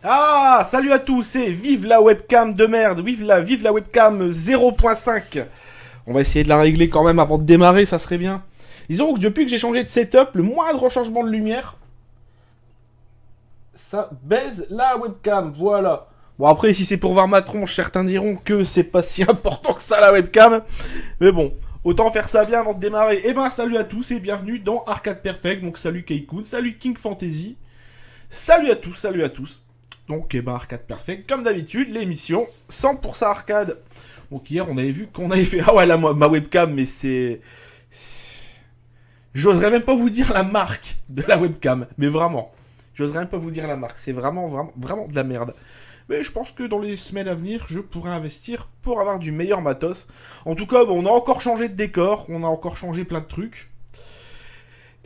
Ah, salut à tous et vive la webcam de merde, vive la webcam 0.5. On va essayer de la régler quand même avant de démarrer, ça serait bien. Disons que depuis que j'ai changé de setup, le moindre changement de lumière, ça baise la webcam, voilà. Bon après, si c'est pour voir ma tronche, certains diront que c'est pas si important que ça la webcam. Mais bon, autant faire ça bien avant de démarrer. Eh ben salut à tous et bienvenue dans Arcade Perfect. Donc salut Keikun, salut King Fantasy. Salut à tous, salut à tous. Donc, Arcade Perfect, comme d'habitude, l'émission 100% arcade. Donc, hier, on avait vu qu'on avait fait... Ah ouais, là, ma webcam, mais c'est... J'oserais même pas vous dire la marque de la webcam, mais vraiment. J'oserais même pas vous dire la marque, c'est vraiment de la merde. Mais je pense que dans les semaines à venir, je pourrais investir pour avoir du meilleur matos. En tout cas, bon, on a encore changé de décor, on a encore changé plein de trucs.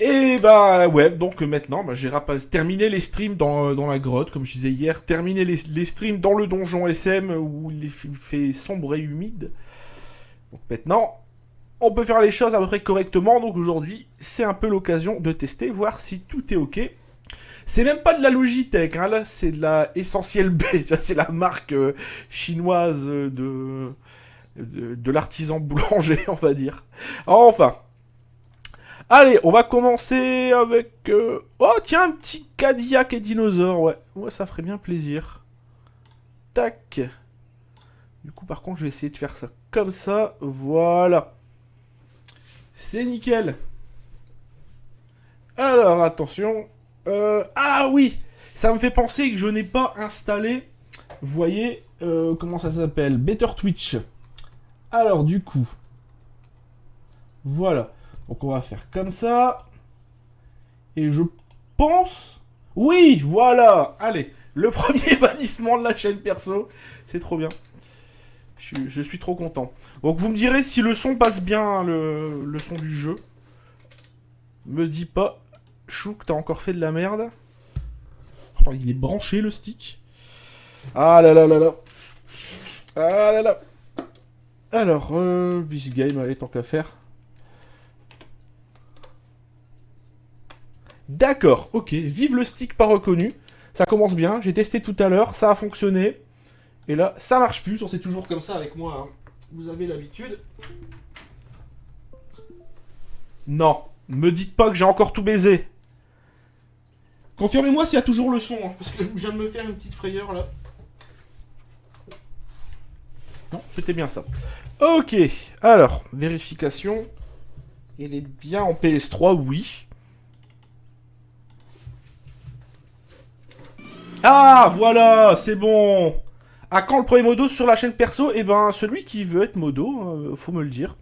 Et ouais, donc maintenant, j'ai terminé les streams dans la grotte, comme je disais hier, terminé les streams dans le donjon SM où il fait sombre et humide. Donc maintenant, on peut faire les choses à peu près correctement, donc aujourd'hui, c'est un peu l'occasion de tester, voir si tout est ok. C'est même pas de la Logitech, hein, là c'est de la Essentiel B, c'est la marque chinoise de l'artisan boulanger, on va dire. Enfin... Allez, on va commencer avec... Oh, tiens, un petit Cadillac et dinosaure, ouais. Ouais, ça ferait bien plaisir. Tac. Du coup, par contre, je vais essayer de faire ça comme ça. Voilà. C'est nickel. Alors, attention. Ah oui, ça me fait penser que je n'ai pas installé... Vous voyez, comment ça s'appelle? Better Twitch. Alors, du coup... Voilà. Donc on va faire comme ça. Et je pense... Oui, voilà. Allez, le premier bannissement de la chaîne perso. C'est trop bien. Je suis trop content. Donc vous me direz si le son passe bien, le son du jeu. Me dis pas, Chou, que t'as encore fait de la merde. Pourtant, il est branché le stick. Ah là là là là. Ah là là. Alors, this game, allez, tant qu'à faire. D'accord, ok, vive le stick pas reconnu. Ça commence bien, j'ai testé tout à l'heure, ça a fonctionné. Et là, ça marche plus, c'est toujours comme ça avec moi. Hein. Vous avez l'habitude. Non, me dites pas que j'ai encore tout baisé. Confirmez-moi s'il y a toujours le son, hein, parce que je viens de me faire une petite frayeur là. Non, c'était bien ça. Ok, alors, vérification. Il est bien en PS3, oui. Ah, voilà, c'est bon. À quand le premier modo sur la chaîne perso? Eh ben, celui qui veut être modo, faut me le dire.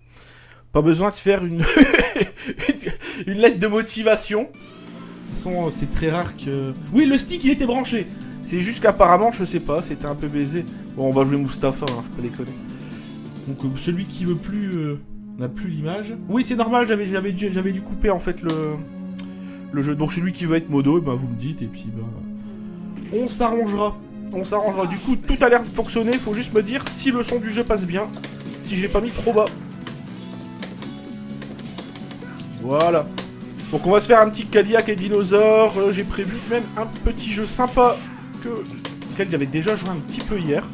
Pas besoin de faire une une lettre de motivation. De toute façon, c'est très rare que... Oui, le stick, il était branché. C'est juste qu'apparemment, je sais pas, c'était un peu baisé. Bon, on va jouer Mustapha, hein, faut pas déconner. Donc, celui qui veut plus... n'a plus l'image. Oui, c'est normal, j'avais dû couper, en fait, le jeu. Donc, celui qui veut être modo, vous me dites, et puis, on s'arrangera. On s'arrangera. Du coup, tout a l'air de fonctionner. Faut juste me dire si le son du jeu passe bien. Si je l'ai pas mis trop bas. Voilà. Donc on va se faire un petit Cadillac et dinosaure. J'ai prévu même un petit jeu sympa auquel j'avais déjà joué un petit peu hier.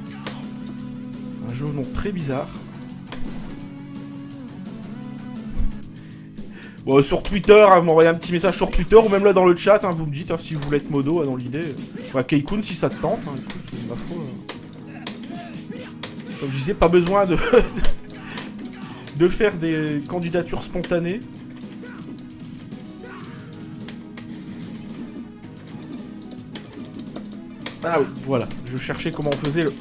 Un jeu au nom très bizarre. Bon, sur Twitter, hein, vous m'envoyez un petit message sur Twitter ou même là dans le chat, hein, vous me dites hein, si vous voulez être modo dans l'idée. Ouais, Keikun, si ça te tente, hein, écoute, ma foi. Comme je disais, pas besoin de de faire des candidatures spontanées. Ah oui, voilà, je cherchais comment on faisait le...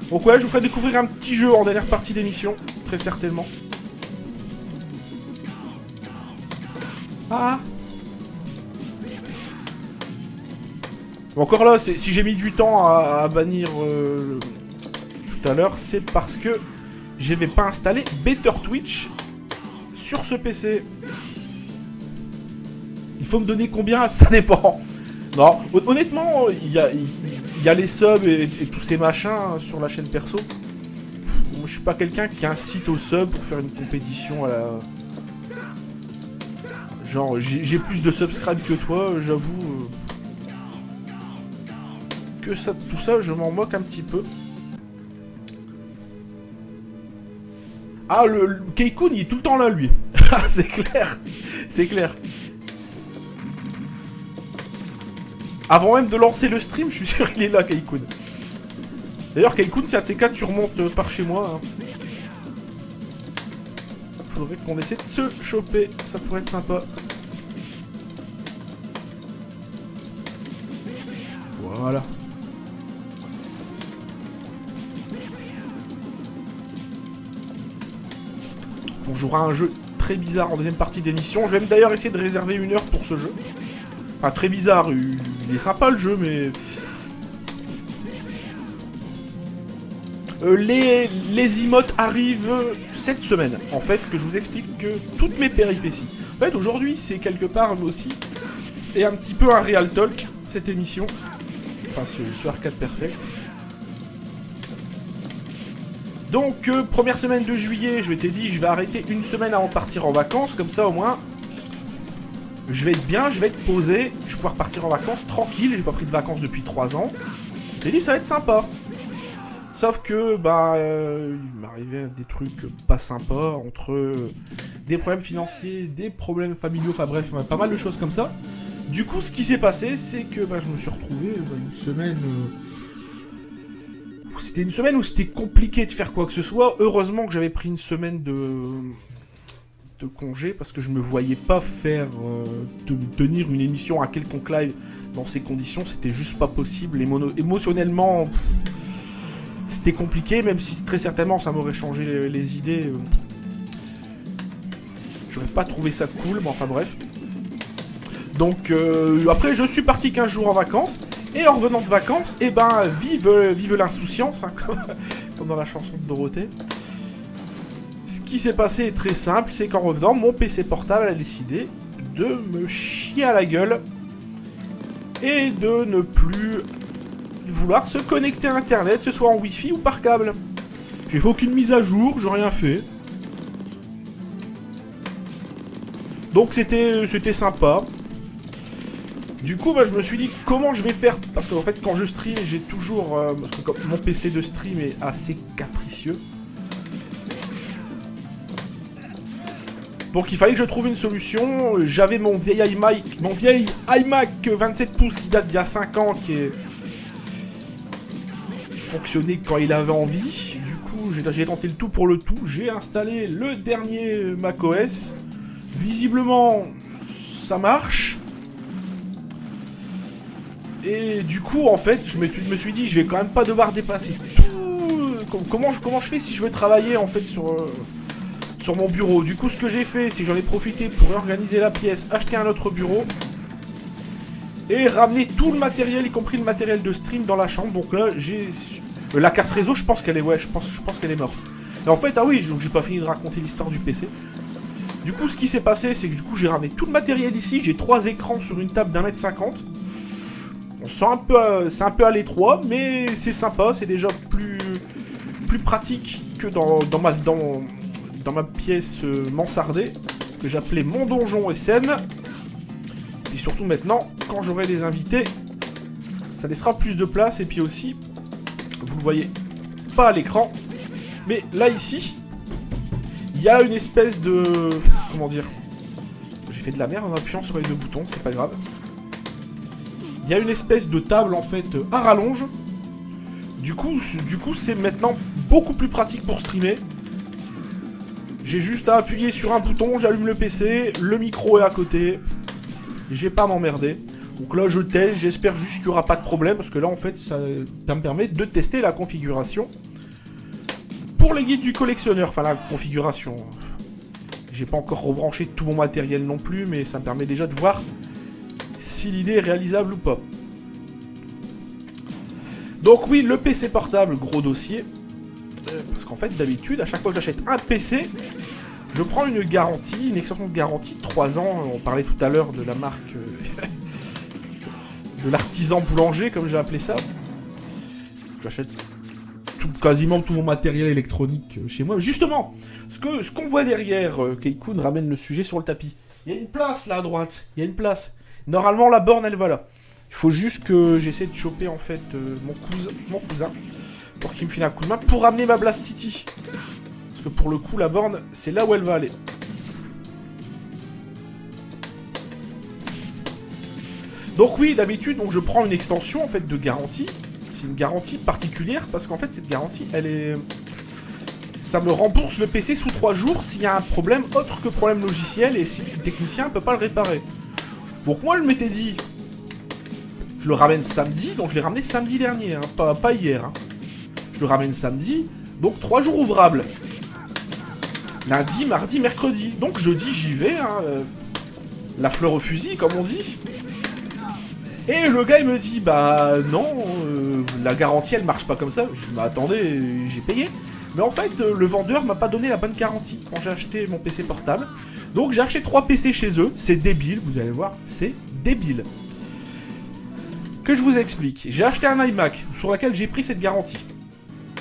Donc ouais, je vous ferai découvrir un petit jeu en dernière partie d'émission, très certainement. Ah. Encore là, si j'ai mis du temps à bannir tout à l'heure, c'est parce que j'avais pas installé Better Twitch sur ce PC. Il faut me donner combien? Ça dépend. Non, honnêtement, il y a les subs et tous ces machins sur la chaîne perso. Moi, je suis pas quelqu'un qui incite au sub pour faire une compétition à la... Genre, j'ai plus de subscribe que toi, j'avoue. que ça, tout ça, je m'en moque un petit peu. Ah, le Keikun, il est tout le temps là, lui. Ah, c'est clair. C'est clair. Avant même de lancer le stream, je suis sûr qu'il est là, Keikun. D'ailleurs, Keikun, si un de ces quatre, tu remontes par chez moi. Hein. Faudrait qu'on essaie de se choper. Ça pourrait être sympa. Voilà. On jouera un jeu très bizarre en deuxième partie d'émission. Je vais même d'ailleurs essayer de réserver 1 heure pour ce jeu. Enfin, très bizarre. Il est sympa le jeu, mais... les emotes arrivent cette semaine. En fait, que je vous explique que toutes mes péripéties. En fait, aujourd'hui, c'est quelque part aussi... Et un petit peu un real talk, cette émission. Enfin, ce Arcade Perfect. Donc, première semaine de juillet, je m'étais dit, je vais arrêter 1 semaine avant de partir en vacances. Comme ça, au moins, je vais être bien, je vais être posé. Je vais pouvoir partir en vacances tranquille. J'ai pas pris de vacances depuis 3 ans. J'ai dit, ça va être sympa. Sauf que, bah, il m'arrivait des trucs pas sympas. Entre des problèmes financiers, des problèmes familiaux. Enfin bref, pas mal de choses comme ça. Du coup, ce qui s'est passé, c'est que bah, je me suis retrouvé une semaine... C'était une semaine où c'était compliqué de faire quoi que ce soit. Heureusement que j'avais pris 1 semaine de congé, parce que je me voyais pas faire... tenir une émission à quelconque live dans ces conditions. C'était juste pas possible. Émotionnellement, c'était compliqué, même si très certainement ça m'aurait changé les idées. J'aurais pas trouvé ça cool, mais enfin bref. Donc après je suis parti 15 jours en vacances, et en revenant de vacances, et ben vive l'insouciance, hein, comme dans la chanson de Dorothée. Ce qui s'est passé est très simple, c'est qu'en revenant, mon PC portable a décidé de me chier à la gueule, et de ne plus vouloir se connecter à internet, que ce soit en wifi ou par câble. J'ai fait aucune mise à jour, j'ai rien fait. Donc c'était sympa. Du coup, bah, je me suis dit comment je vais faire. Parce qu'en fait, quand je stream, j'ai toujours... parce que comme mon PC de stream est assez capricieux. Donc il fallait que je trouve une solution. J'avais mon vieil iMac 27 pouces qui date d'il y a 5 ans, qui fonctionnait quand il avait envie. Du coup, j'ai tenté le tout pour le tout. J'ai installé le dernier macOS. Visiblement, ça marche. Et du coup, en fait, je me suis dit, je vais quand même pas devoir dépasser tout... Comment je fais si je veux travailler, en fait, sur mon bureau. Du coup, ce que j'ai fait, c'est que j'en ai profité pour réorganiser la pièce, acheter un autre bureau, et ramener tout le matériel, y compris le matériel de stream, dans la chambre. Donc là, j'ai... la carte réseau, je pense qu'elle est... Ouais, je pense qu'elle est morte. Et en fait, ah oui, donc j'ai pas fini de raconter l'histoire du PC. Du coup, ce qui s'est passé, c'est que du coup, j'ai ramené tout le matériel ici. J'ai 3 écrans sur une table d'1,50 m. On sent un peu, c'est un peu à l'étroit, mais c'est sympa. C'est déjà plus pratique que dans ma pièce mansardée, que j'appelais mon donjon SM. Et surtout maintenant, quand j'aurai des invités, ça laissera plus de place. Et puis aussi, vous le voyez pas à l'écran, mais là ici, il y a une espèce de... Comment dire? J'ai fait de la merde en appuyant sur les 2 boutons, c'est pas grave. Il y a une espèce de table en fait à rallonge. Du coup c'est maintenant beaucoup plus pratique pour streamer. J'ai juste à appuyer sur un bouton, j'allume le PC, le micro est à côté. J'ai pas à m'emmerder. Donc là je teste, j'espère juste qu'il n'y aura pas de problème, parce que là en fait ça me permet de tester la configuration. Pour les guides du collectionneur, enfin la configuration. J'ai pas encore rebranché tout mon matériel non plus, mais ça me permet déjà de voir si l'idée est réalisable ou pas. Donc oui, le PC portable, gros dossier. Parce qu'en fait, d'habitude, à chaque fois que j'achète un PC, je prends une garantie, une extension de garantie de 3 ans. On parlait tout à l'heure de la marque... de l'artisan boulanger, comme j'ai appelé ça. J'achète quasiment tout mon matériel électronique chez moi. Justement, ce qu'on voit derrière, Keikun ramène le sujet sur le tapis. Il y a une place là à droite, il y a une place. Normalement, la borne, elle va là. Il faut juste que j'essaie de choper en fait mon cousin pour qu'il me file un coup de main pour ramener ma Blast City. Parce que pour le coup, la borne, c'est là où elle va aller. Donc oui, d'habitude, je prends une extension en fait de garantie. C'est une garantie particulière parce qu'en fait, cette garantie, elle est... Ça me rembourse le PC sous 3 jours s'il y a un problème autre que problème logiciel et si le technicien ne peut pas le réparer. Donc moi, je m'étais dit... Je le ramène samedi, donc je l'ai ramené samedi dernier, hein, pas hier. Hein. Je le ramène samedi, donc 3 jours ouvrables. Lundi, mardi, mercredi. Donc jeudi, j'y vais, hein, la fleur au fusil, comme on dit. Et le gars, il me dit, bah non, la garantie, elle marche pas comme ça. Je dis, bah attendez, j'ai payé. Mais en fait, le vendeur m'a pas donné la bonne garantie quand j'ai acheté mon PC portable. Donc j'ai acheté 3 PC chez eux. C'est débile, vous allez voir, c'est débile. Que je vous explique. J'ai acheté un iMac sur lequel j'ai pris cette garantie.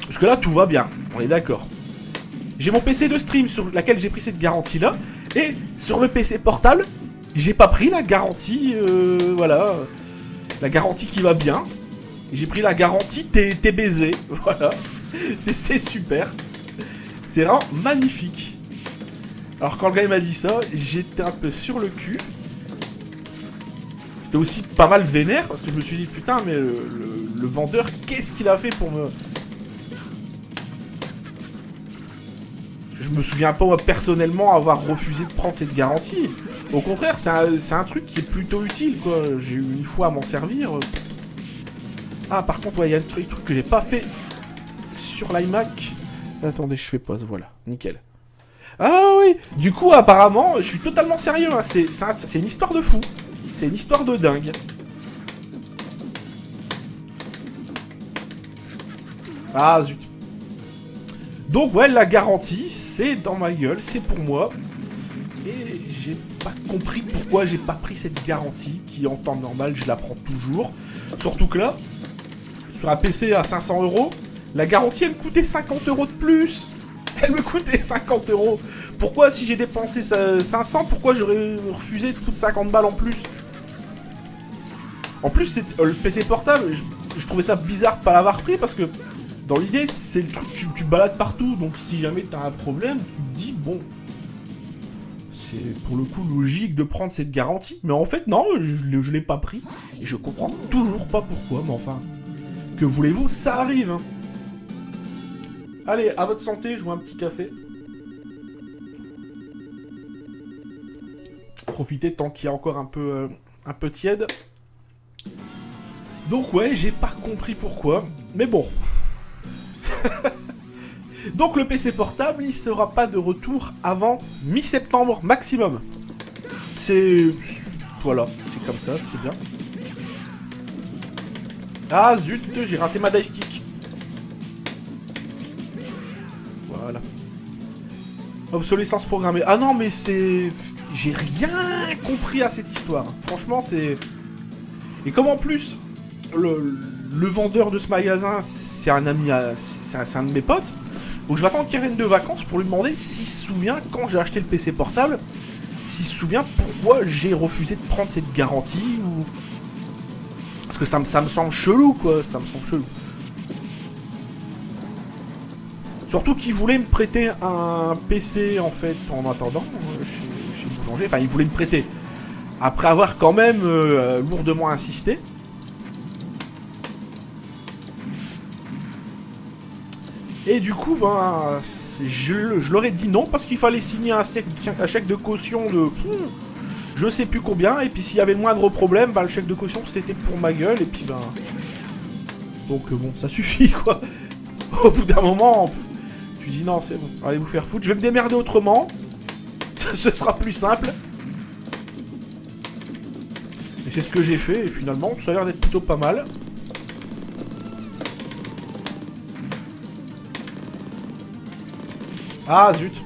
Parce que là, tout va bien, on est d'accord. J'ai mon PC de stream sur lequel j'ai pris cette garantie-là. Et sur le PC portable, j'ai pas pris la garantie, voilà. La garantie qui va bien. J'ai pris la garantie t'es baisé. Voilà. C'est super. C'est vraiment magnifique. Alors quand le gars il m'a dit ça, j'étais un peu sur le cul. J'étais aussi pas mal vénère parce que je me suis dit putain mais le vendeur qu'est-ce qu'il a fait pour me... Je me souviens pas moi personnellement avoir refusé de prendre cette garantie. Au contraire c'est un truc qui est plutôt utile quoi. J'ai eu une fois à m'en servir. Ah par contre ouais il y a un truc que j'ai pas fait sur l'iMac. Attendez je fais pause voilà nickel. Ah oui du coup apparemment je suis totalement sérieux hein. C'est une histoire de fou. C'est une histoire de dingue. Ah zut. Donc ouais, la garantie, c'est dans ma gueule, c'est pour moi. Et j'ai pas compris pourquoi j'ai pas pris cette garantie, qui en temps normal, je la prends toujours. Surtout que là, sur un PC à 500 €, la garantie, elle me coûtait 50 € de plus. Elle me coûtait 50 €. Pourquoi, si j'ai dépensé 500, pourquoi j'aurais refusé de foutre 50 balles en plus? En plus, le PC portable, je trouvais ça bizarre de pas l'avoir pris parce que dans l'idée, c'est le truc que tu balades partout. Donc si jamais t'as un problème, tu te dis, bon, c'est pour le coup logique de prendre cette garantie. Mais en fait, non, je l'ai pas pris. Et je comprends toujours pas pourquoi, mais enfin, que voulez-vous, ça arrive. Hein. Allez, à votre santé, je bois un petit café. Profitez tant qu'il y a encore un peu tiède. Donc ouais, j'ai pas compris pourquoi, mais bon. Donc le PC portable, il sera pas de retour avant mi-septembre maximum. C'est... Voilà, c'est comme ça, c'est bien. Ah zut, j'ai raté ma dive kick. Voilà. Obsolescence programmée. Ah non, mais c'est... J'ai rien compris à cette histoire. Franchement, c'est... Et comme en plus... Le vendeur de ce magasin, c'est un ami, c'est un de mes potes. Donc je vais attendre qu'il revienne de vacances pour lui demander s'il se souvient, quand j'ai acheté le PC portable, s'il se souvient pourquoi j'ai refusé de prendre cette garantie ou... Parce que ça me semble chelou, quoi. Ça me semble chelou. Surtout qu'il voulait me prêter un PC, en fait, en attendant, chez Boulanger. Enfin, il voulait me prêter. Après avoir quand même lourdement insisté. Et du coup, ben, je leur ai dit non parce qu'il fallait signer un chèque de caution de je sais plus combien. Et puis s'il y avait le moindre problème, ben, le chèque de caution c'était pour ma gueule. Et puis ben, donc bon, ça suffit quoi. Au bout d'un moment, tu dis non, c'est bon, allez vous faire foutre. Je vais me démerder autrement. Ce sera plus simple. Et c'est ce que j'ai fait. Et finalement, ça a l'air d'être plutôt pas mal. Ah zut.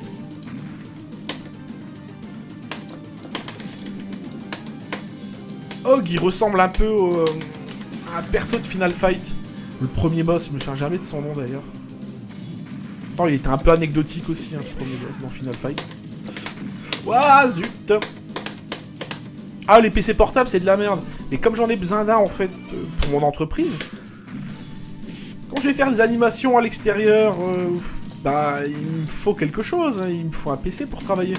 Hog il ressemble un peu à un perso de Final Fight. Le premier boss, je me souviens jamais de son nom d'ailleurs. Attends, il était un peu anecdotique aussi, hein, ce premier boss dans Final Fight. Ouah zut. Ah, les PC portables, c'est de la merde. Mais comme j'en ai besoin d'un, en fait, pour mon entreprise, quand je vais faire des animations à l'extérieur, bah, il me faut quelque chose. Hein. Il me faut un PC pour travailler.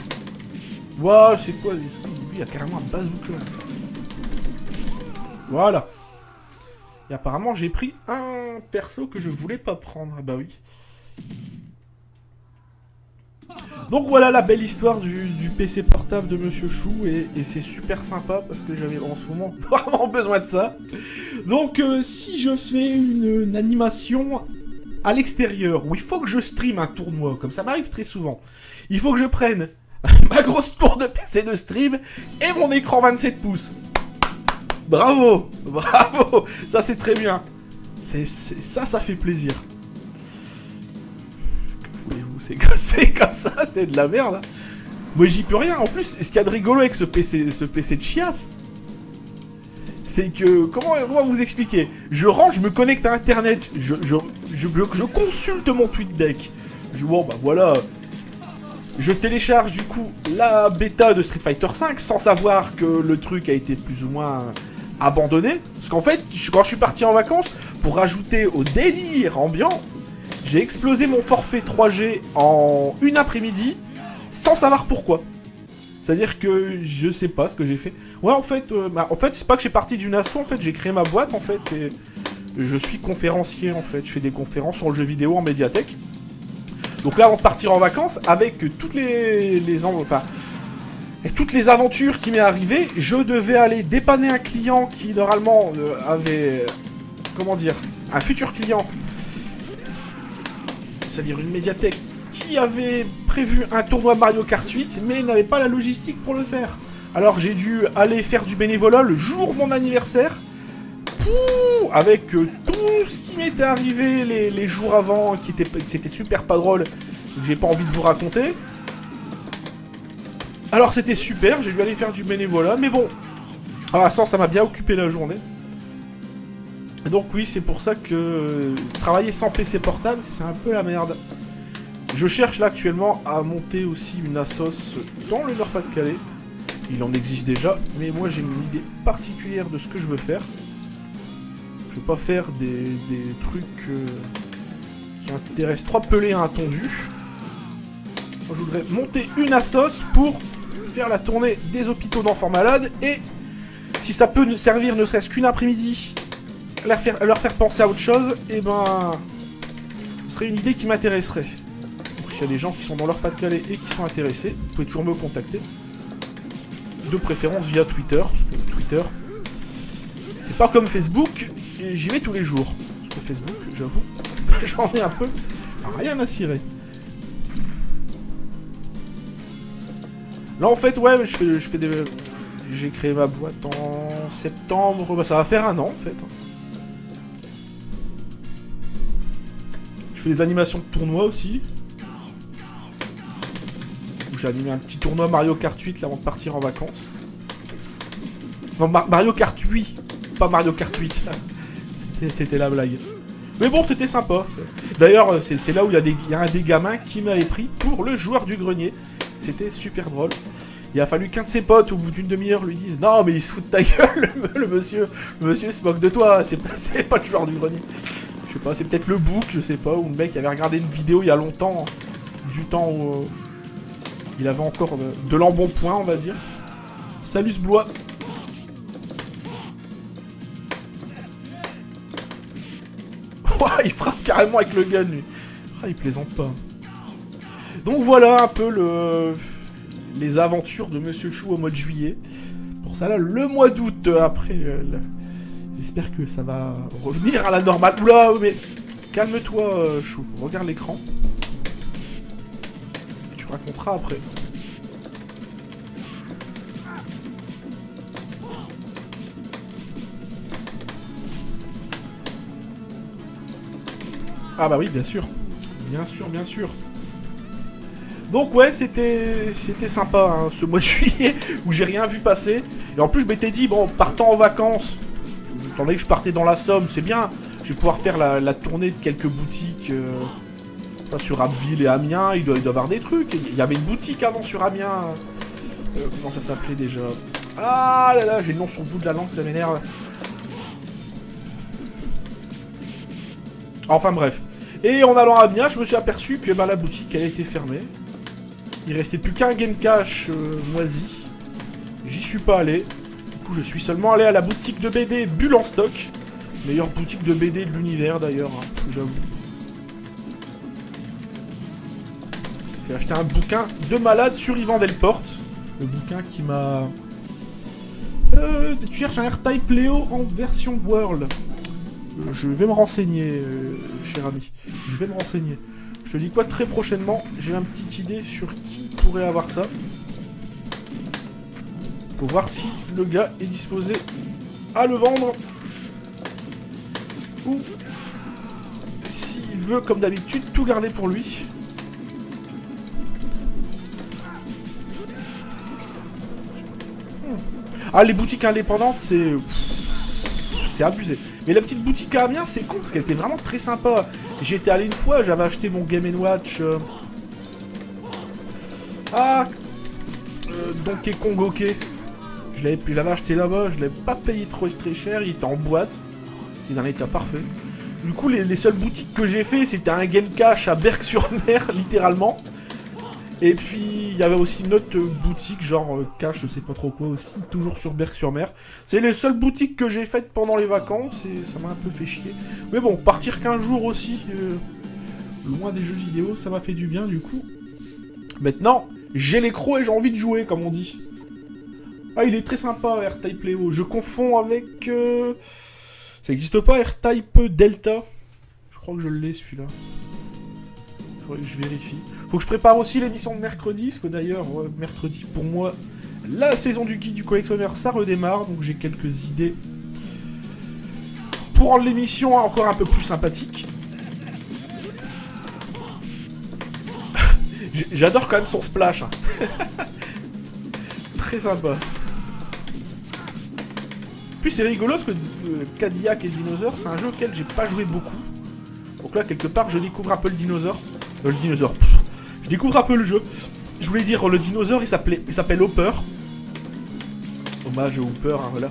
Waouh, c'est quoi? Lui, il y a carrément un bazooka. Voilà. Et apparemment, j'ai pris un perso que je voulais pas prendre. Ah bah oui. Donc voilà la belle histoire du PC portable de Monsieur Chou, et c'est super sympa parce que j'avais en ce moment vraiment besoin de ça. Donc si je fais une animation à l'extérieur, où il faut que je stream un tournoi, comme ça m'arrive très souvent, il faut que je prenne ma grosse tour de PC de stream et mon écran 27 pouces. Bravo, bravo, ça c'est très bien. Ça fait plaisir. C'est comme ça, c'est de la merde. Moi j'y peux rien. En plus, ce qu'il y a de rigolo avec ce PC de chiasse, c'est que... Comment vous expliquer? Je rentre, je me connecte à internet, je consulte mon TweetDeck. Bon bah voilà. Je télécharge du coup la bêta de Street Fighter V sans savoir que le truc a été plus ou moins abandonné. Parce qu'en fait, quand je suis parti en vacances, pour rajouter au délire ambiant, j'ai explosé mon forfait 3G en une après-midi, sans savoir pourquoi. C'est-à-dire que je sais pas ce que j'ai fait. Ouais, en fait, c'est pas que j'ai parti d'une asso, en fait, j'ai créé ma boîte, en fait, et je suis conférencier, en fait. Je fais des conférences sur le jeu vidéo en médiathèque. Donc là, avant de partir en vacances, avec toutes toutes les aventures qui m'est arrivées, je devais aller dépanner un client qui, normalement, avait... comment dire? Un futur client. C'est-à-dire une médiathèque qui avait prévu un tournoi Mario Kart 8, mais n'avait pas la logistique pour le faire. Alors j'ai dû aller faire du bénévolat le jour de mon anniversaire, avec tout ce qui m'était arrivé les jours avant, que c'était super pas drôle, que j'ai pas envie de vous raconter. Alors c'était super, j'ai dû aller faire du bénévolat, mais bon, à l'instant ça m'a bien occupé la journée. Donc oui, c'est pour ça que travailler sans PC portable, c'est un peu la merde. Je cherche là actuellement à monter aussi une assos dans le Nord-Pas-de-Calais. Il en existe déjà, mais moi j'ai une idée particulière de ce que je veux faire. Je veux pas faire des trucs qui intéressent trop pelés à un tondu. Moi je voudrais monter une assos pour faire la tournée des hôpitaux d'enfants malades, et si ça peut servir ne serait-ce qu'une après-midi, leur faire penser à autre chose, et ben, ce serait une idée qui m'intéresserait. Donc s'il y a des gens qui sont dans leur Pas-de-Calais et qui sont intéressés, vous pouvez toujours me contacter. De préférence via Twitter, parce que Twitter, c'est pas comme Facebook, et j'y vais tous les jours. Parce que Facebook, j'avoue, j'en ai un peu rien à cirer. Là en fait, ouais, je fais des... J'ai créé ma boîte en septembre, bah ça va faire un an en fait. Je fais des animations de tournois aussi. J'ai animé un petit tournoi Mario Kart 8 là avant de partir en vacances. Non, Mario Kart 8, pas Mario Kart 8. C'était la blague. Mais bon, c'était sympa. D'ailleurs, c'est là où il y a un des gamins qui m'avait pris pour le joueur du grenier. C'était super drôle. Il a fallu qu'un de ses potes, au bout d'une demi-heure, lui dise « Non, mais il se fout de ta gueule, le monsieur. Le monsieur se moque de toi, c'est pas le joueur du grenier. » Je sais pas, c'est peut-être le book, je sais pas, ou le mec avait regardé une vidéo il y a longtemps, du temps où il avait encore de l'embonpoint, on va dire. Salut ce blois. Il frappe carrément avec le gun, lui. Il plaisante pas. Donc voilà un peu les aventures de Monsieur Chou au mois de juillet. Pour ça là, le mois d'août, après, j'espère que ça va revenir à la normale. Oula, mais calme-toi, Chou. Regarde l'écran. Tu raconteras après. Ah bah oui, bien sûr. Bien sûr, bien sûr. Donc ouais, c'était sympa, hein, ce mois de juillet, où j'ai rien vu passer. Et en plus, je m'étais dit, bon, partant en vacances, étant donné que je partais dans la Somme, c'est bien. Je vais pouvoir faire la tournée de quelques boutiques sur Abbeville et Amiens. Il doit y avoir des trucs. Il y avait une boutique avant sur Amiens. Comment ça s'appelait déjà? Ah là là, j'ai le nom sur le bout de la langue, ça m'énerve. Enfin bref. Et en allant à Amiens, je me suis aperçu que la boutique, elle a été fermée. Il restait plus qu'un Game Cache moisi. J'y suis pas allé. Du coup, je suis seulement allé à la boutique de BD Bulle en stock. Meilleure boutique de BD de l'univers d'ailleurs, hein, j'avoue. J'ai acheté un bouquin de malade sur Yvan Delporte. Le bouquin qui m'a... tu cherches un R-Type Léo en version World. Je vais me renseigner, cher ami. Je vais me renseigner. Je te dis quoi, très prochainement, j'ai une petite idée sur qui pourrait avoir ça. Faut voir si le gars est disposé à le vendre. Ou s'il veut, comme d'habitude, tout garder pour lui. Ah, les boutiques indépendantes, c'est abusé. Mais la petite boutique à Amiens, c'est con, parce qu'elle était vraiment très sympa. J'y étais allé une fois, j'avais acheté mon Game & Watch... Donkey Kong OK. Je l'avais acheté là-bas, je l'avais pas payé très cher, il était en boîte. Il est dans un état parfait. Du coup, les seules boutiques que j'ai fait, c'était un Game Cache à Berck-sur-Mer, littéralement. Et puis, il y avait aussi une autre boutique, genre cache, je sais pas trop quoi aussi, toujours sur Berck-sur-Mer. C'est les seules boutiques que j'ai faites pendant les vacances, et ça m'a un peu fait chier. Mais bon, partir 15 jours aussi, loin des jeux vidéo, ça m'a fait du bien, du coup. Maintenant, j'ai les crocs et j'ai envie de jouer, comme on dit. Ah, il est très sympa, R-Type Léo. Je confonds avec... Ça n'existe pas, R-Type Delta. Je crois que je l'ai, celui-là. Faudrait que je vérifie. Faut que je prépare aussi l'émission de mercredi, parce que d'ailleurs, mercredi, pour moi, la saison du Guide du Collectionneur, ça redémarre, donc j'ai quelques idées pour rendre l'émission encore un peu plus sympathique. J'adore quand même son splash. Hein. Très sympa. Puis c'est rigolo parce que Cadillac et Dinosaur, c'est un jeu auquel j'ai pas joué beaucoup. Donc là, quelque part, je découvre un peu le dinosaure. Je découvre un peu le jeu. Je voulais dire, le dinosaure, il s'appelle Hopper. Hommage au Hopper, hein, voilà.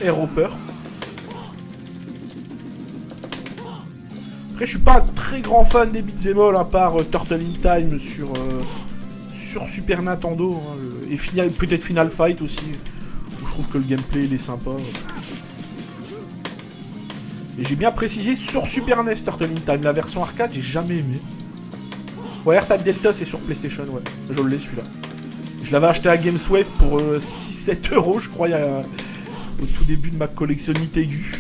Air Hopper. Après, je suis pas un très grand fan des beat'em all, à part Turtle in Time sur Super Nintendo. Hein, et peut-être Final Fight aussi. Où je trouve que le gameplay, il est sympa. Et j'ai bien précisé sur Super NES Turtle in Time. La version arcade, j'ai jamais aimé. Ouais, R-Type Delta, c'est sur PlayStation, ouais. Je l'ai, celui-là. Je l'avais acheté à Gameswave pour 6-7 euros, je crois, au tout début de ma collection Nitegu.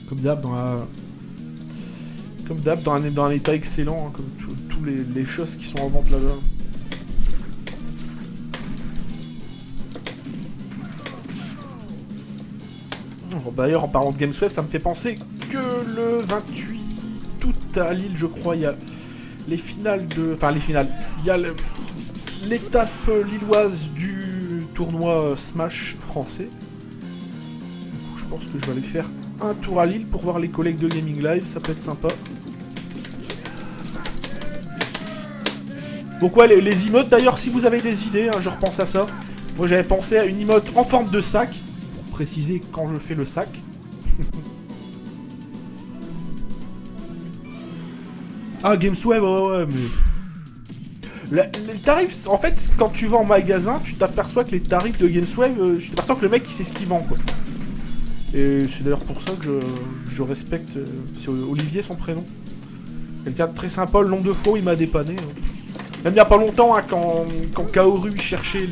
Comme d'hab, dans un état excellent, hein, comme tous les choses qui sont en vente là-bas. D'ailleurs, en parlant de Gameswave, ça me fait penser que le 28 août à Lille, je crois, il y a les finales de... Enfin, les finales. Il y a l'étape lilloise du tournoi Smash français. Du coup, je pense que je vais aller faire un tour à Lille pour voir les collègues de Gaming Live, ça peut être sympa. Donc ouais, les emotes, d'ailleurs, si vous avez des idées, hein, je repense à ça. Moi, j'avais pensé à une emote en forme de sac, pour préciser quand je fais le sac. Ah, Gameswave, ouais, mais... Les tarifs, en fait, quand tu vas en magasin, tu t'aperçois que les tarifs de Gameswave, tu t'aperçois que le mec, il sait ce qu'il vend, quoi. Et c'est d'ailleurs pour ça que je respecte... c'est Olivier, son prénom. Quelqu'un de très sympa, le nombre de fois où il m'a dépanné. Même il n'y a pas longtemps, hein, quand Kaoru cherchait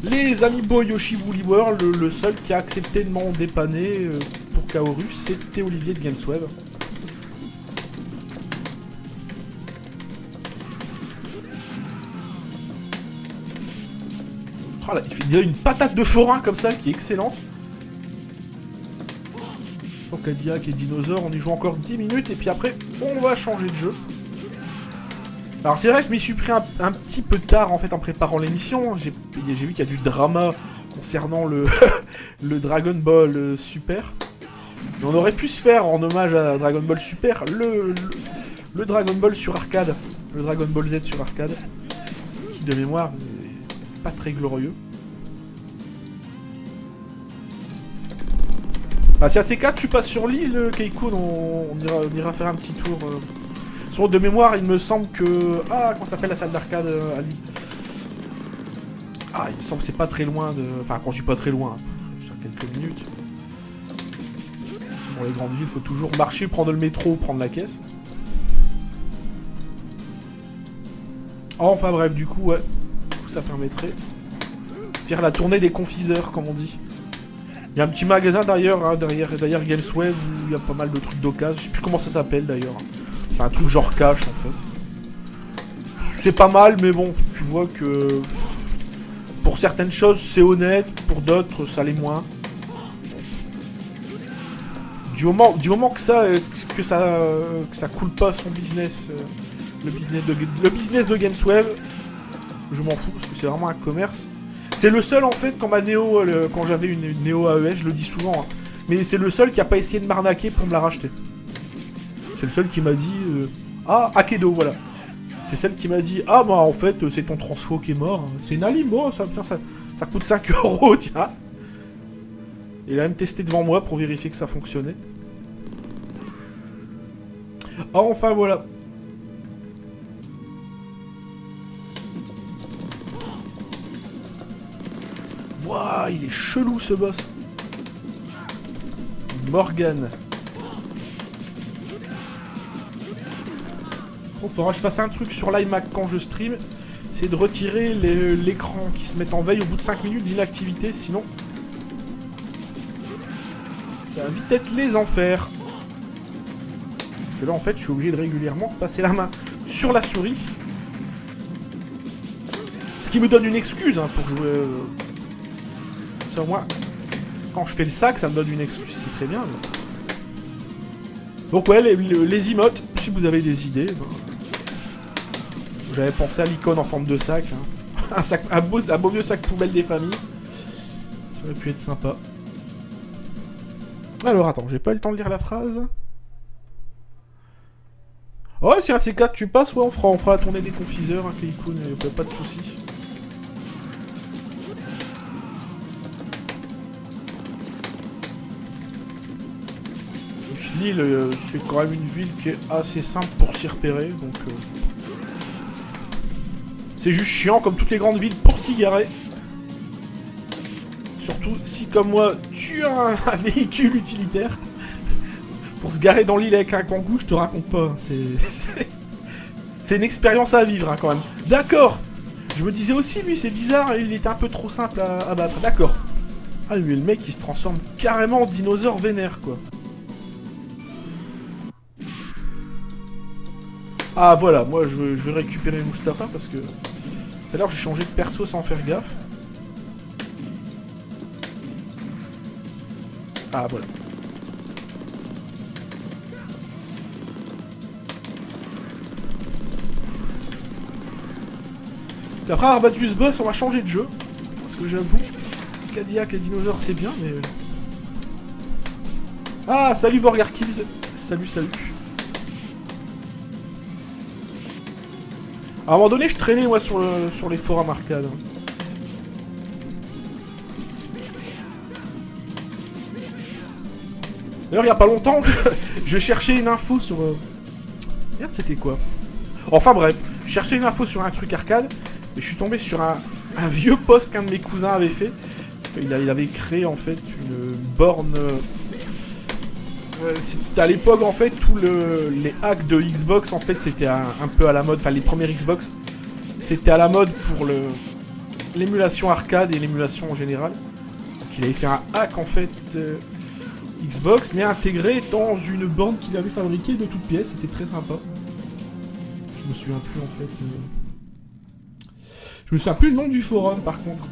les Amiibo Yoshi Woolly World, le seul qui a accepté de m'en dépanner pour Kaoru, c'était Olivier de Gameswave. Oh là, il y a une patate de forain comme ça qui est excellente. Sans Cadillac et Dinosaur, on y joue encore 10 minutes et puis après, on va changer de jeu. Alors c'est vrai, je m'y suis pris un petit peu tard en fait en préparant l'émission. J'ai vu qu'il y a du drama concernant le Dragon Ball Super. Mais on aurait pu se faire en hommage à Dragon Ball Super le Dragon Ball sur arcade. Le Dragon Ball Z sur arcade. Qui de mémoire n'est pas très glorieux. Bah si à T4 tu passes sur l'île, Keikun, on ira faire un petit tour. Sur de mémoire, il me semble que... Ah, comment s'appelle la salle d'arcade à Lille? Ah, il me semble que c'est pas très loin de... Enfin, quand je dis pas très loin, sur quelques minutes. Dans les grandes villes, il faut toujours marcher, prendre le métro, prendre la caisse. Enfin bref, du coup, ouais. Du coup, ça permettrait de faire la tournée des confiseurs, comme on dit. Il y a un petit magasin d'ailleurs, hein, derrière Gamesweb, où il y a pas mal de trucs d'occasion. Je sais plus comment ça s'appelle d'ailleurs. C'est un truc genre cash en fait. C'est pas mal, mais bon, tu vois que pour certaines choses c'est honnête, pour d'autres ça l'est moins. Du moment que ça coule pas son business, le business de Gamesweb, je m'en fous parce que c'est vraiment un commerce. C'est le seul en fait quand ma Neo, quand j'avais une Neo AES, je le dis souvent, hein, mais c'est le seul qui a pas essayé de m'arnaquer pour me la racheter. C'est le seul qui m'a dit ah, Akedo, voilà. C'est celle qui m'a dit ah bah en fait c'est ton transfo qui est mort. C'est une alim, oh, ça coûte 5 €, tiens. Il a même testé devant moi pour vérifier que ça fonctionnait. Ah, enfin voilà. Waouh, il est chelou ce boss. Morgan. Il faudra que je fasse un truc sur l'iMac quand je stream, c'est de retirer l'écran qui se met en veille au bout de 5 minutes d'inactivité, sinon ça va vite être les enfers. Parce que là en fait je suis obligé de régulièrement passer la main sur la souris. Ce qui me donne une excuse hein, pour jouer... Ça au moins, quand je fais le sac ça me donne une excuse, c'est très bien. Mais... Donc ouais, les emotes, si vous avez des idées... Ben... J'avais pensé à l'icône en forme de sac. Hein. Un beau vieux sac poubelle des familles. Ça aurait pu être sympa. Alors attends, j'ai pas eu le temps de lire la phrase. Ouais, si un de ces quatre tu passes, ouais, on fera la tournée des confiseurs, hein, Keikun, y'a pas de soucis. L'île, c'est quand même une ville qui est assez simple pour s'y repérer, donc... C'est juste chiant, comme toutes les grandes villes, pour s'y garer. Surtout si, comme moi, tu as un véhicule utilitaire. Pour se garer dans l'île avec un kangou, je te raconte pas. C'est une expérience à vivre, hein, quand même. D'accord. Je me disais aussi, lui, c'est bizarre, il était un peu trop simple à battre. D'accord. Ah, mais le mec, il se transforme carrément en dinosaure vénère, quoi. Ah, voilà, moi, je vais récupérer Mustapha, parce que... Tout à l'heure, j'ai changé de perso sans faire gaffe. Ah, voilà. Et après avoir battu ce boss, on va changer de jeu. Parce que j'avoue, Cadillac et Dinosaure, c'est bien, mais... Ah, salut Vorgar Kills. Salut, salut. À un moment donné, je traînais, moi, sur les forums arcade. D'ailleurs, il y a pas longtemps, je cherchais une info sur... Merde, c'était quoi? Enfin bref, je cherchais une info sur un truc arcade, et je suis tombé sur un vieux post qu'un de mes cousins avait fait. Il avait créé, en fait, une borne... C'était à l'époque, en fait, tous les hacks de Xbox, en fait, c'était un peu à la mode. Enfin, les premières Xbox, c'était à la mode pour l'émulation arcade et l'émulation en général. Donc, il avait fait un hack, en fait, Xbox, mais intégré dans une borne qu'il avait fabriquée de toutes pièces. C'était très sympa. Je me souviens plus, en fait... Je me souviens plus le nom du forum, par contre.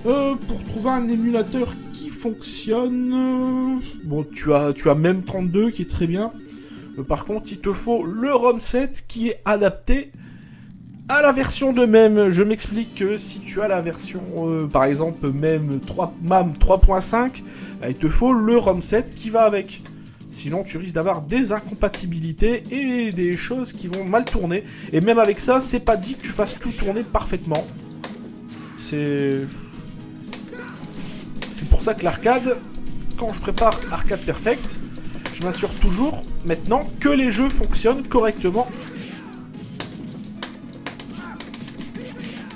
Pour trouver un émulateur qui fonctionne... Bon, tu as même 32 qui est très bien. Par contre, il te faut le ROM 7 qui est adapté à la version de même. Je m'explique que si tu as la version, par exemple, MAME 3.5, il te faut le ROM 7 qui va avec. Sinon, tu risques d'avoir des incompatibilités et des choses qui vont mal tourner. Et même avec ça, c'est pas dit que tu fasses tout tourner parfaitement. C'est C'est pour ça que l'arcade, quand je prépare Arcade Perfect, je m'assure toujours, maintenant, que les jeux fonctionnent correctement.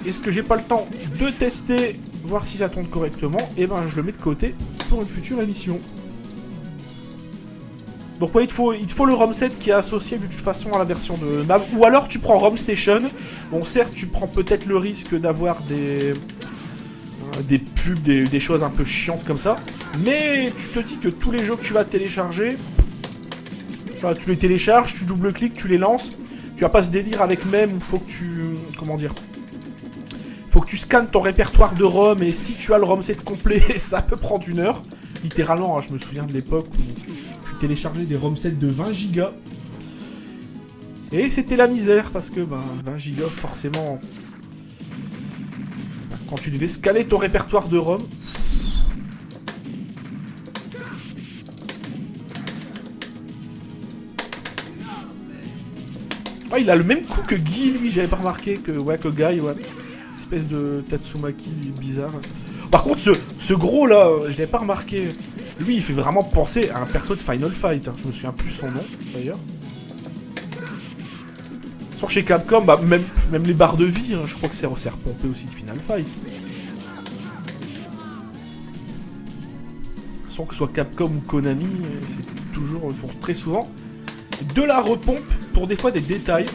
Est-ce que j'ai pas le temps de tester, voir si ça tourne correctement, et ben je le mets de côté pour une future émission. Donc ouais, il te faut le ROM set qui est associé de toute façon à la version de MAV. Ou alors tu prends ROM Station. Bon, certes, tu prends peut-être le risque d'avoir des pubs, des choses un peu chiantes comme ça. Mais tu te dis que tous les jeux que tu vas télécharger, voilà, tu les télécharges, tu double-cliques, tu les lances. Tu vas pas ce délire avec même où faut que tu... Comment dire ? Faut que tu scannes ton répertoire de ROM, et si tu as le ROM set complet, ça peut prendre 1 heure. Littéralement, hein, je me souviens de l'époque où tu téléchargeais des ROM sets de 20 gigas. Et c'était la misère, parce que 20 gigas, forcément... Quand tu devais scanner ton répertoire de ROM... Ah, il a le même coup que Guy, lui, j'avais pas remarqué, que Guy, ouais. Espèce de Tatsumaki bizarre. Par contre, ce gros là, je l'avais pas remarqué. Lui, il fait vraiment penser à un perso de Final Fight. Hein. Je me souviens plus son nom, d'ailleurs. Sur chez Capcom, même les barres de vie, hein, je crois que c'est repompé aussi de Final Fight. Sans que ce soit Capcom ou Konami, c'est toujours, ils font très souvent de la repompe pour des fois des détails.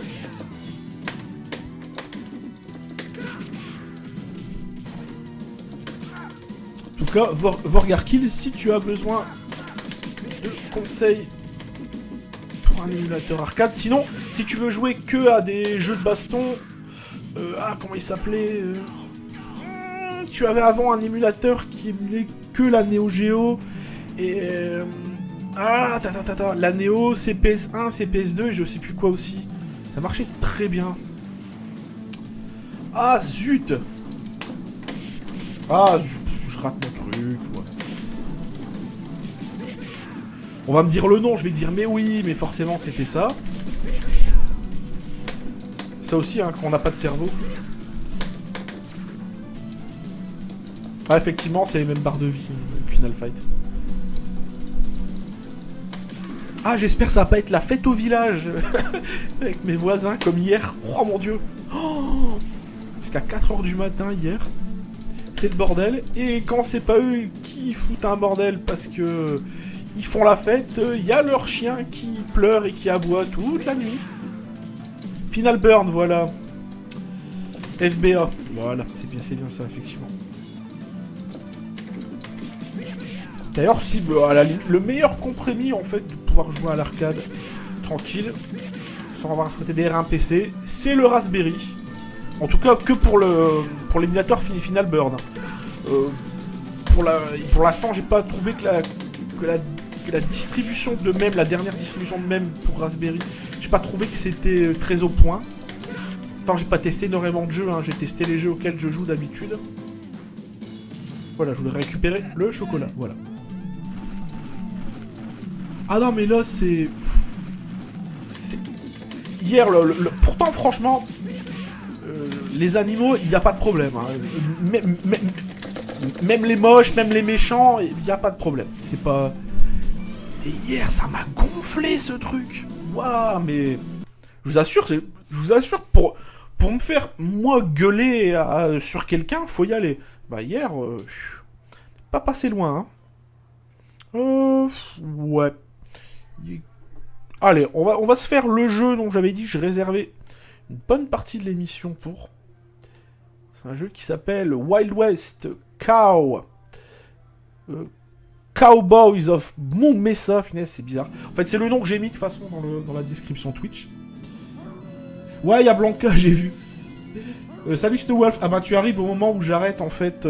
En tout cas, Vorgarkill, si tu as besoin de conseils pour un émulateur arcade. Sinon, si tu veux jouer que à des jeux de baston... comment il s'appelait tu avais avant un émulateur qui émulait que la Neo Geo. Et... la Neo, CPS1, CPS2 et je sais plus quoi aussi. Ça marchait très bien. Ah, zut! Ah, zut, je rate mon truc, ouais. On va me dire le nom, je vais dire mais oui, mais forcément c'était ça. Ça aussi, hein, quand on n'a pas de cerveau. Ah, effectivement, c'est les mêmes barres de vie, Final Fight. Ah, j'espère que ça va pas être la fête au village avec mes voisins comme hier. Oh mon dieu. Oh, jusqu'à 4h du matin hier. C'est le bordel. Et quand c'est pas eux qui foutent un bordel parce que ils font la fête, il y a leur chien qui pleure et qui aboie toute la nuit. Final Burn, voilà. FBA. Voilà, c'est bien ça, effectivement. D'ailleurs, si le meilleur compromis en fait de pouvoir jouer à l'arcade tranquille, sans avoir à se prêter des un PC, c'est le Raspberry. En tout cas, que pour l'émulateur Final Burn. Pour l'instant, j'ai pas trouvé que la distribution de même, la dernière distribution de même pour Raspberry, j'ai pas trouvé que c'était très au point. Tant j'ai pas testé énormément de jeux, hein, j'ai testé les jeux auxquels je joue d'habitude. Voilà, je voudrais récupérer le chocolat, voilà. Ah non, mais là, c'est... Hier, pourtant, franchement, les animaux, il n'y a pas de problème. Hein. Même les moches, même les méchants, il n'y a pas de problème. C'est pas... Et hier, ça m'a gonflé, ce truc. Waouh, mais... Je vous assure, pour me faire, moi, gueuler sur quelqu'un, faut y aller. Bah, hier, pas passé loin, hein. Ouais. Allez, on va se faire le jeu dont j'avais dit que je réservais une bonne partie de l'émission pour. C'est un jeu qui s'appelle Wild West Cow. Cowboys of Moon Mesa. Finesse, c'est bizarre. En fait, c'est le nom que j'ai mis de toute façon dans la description Twitch. Ouais, il y a Blanca, j'ai vu. Salut Snowwolf. Ah bah tu arrives au moment où j'arrête en fait.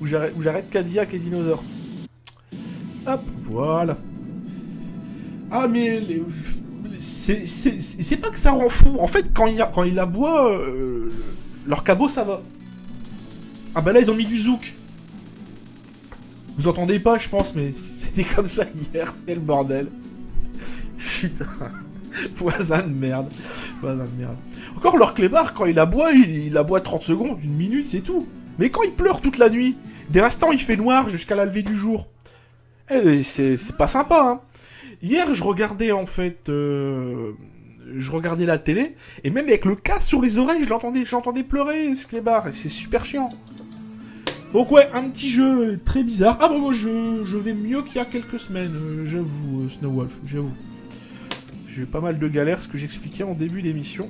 où j'arrête Cadillac et Dinosaure. Hop, voilà. Ah mais c'est pas que ça rend fou. En fait, quand il aboie, leur cabot ça va. Ah bah là ils ont mis du zouk. Vous entendez pas, je pense, mais c'était comme ça hier, c'était le bordel. Putain, voisin de merde. Encore leur clébard, quand il aboie, il aboie 30 secondes, 1 minute, c'est tout. Mais quand il pleure toute la nuit, Dès l'instant, il fait noir jusqu'à la levée du jour. Eh, c'est pas sympa, hein. Hier, je regardais, en fait... je regardais la télé, et même avec le casque sur les oreilles, j'entendais pleurer, ce clébard, et c'est super chiant. Donc ouais, un petit jeu très bizarre. Ah bah moi, je vais mieux qu'il y a quelques semaines, j'avoue, Snowwolf, j'avoue. J'ai eu pas mal de galères, ce que j'expliquais en début d'émission.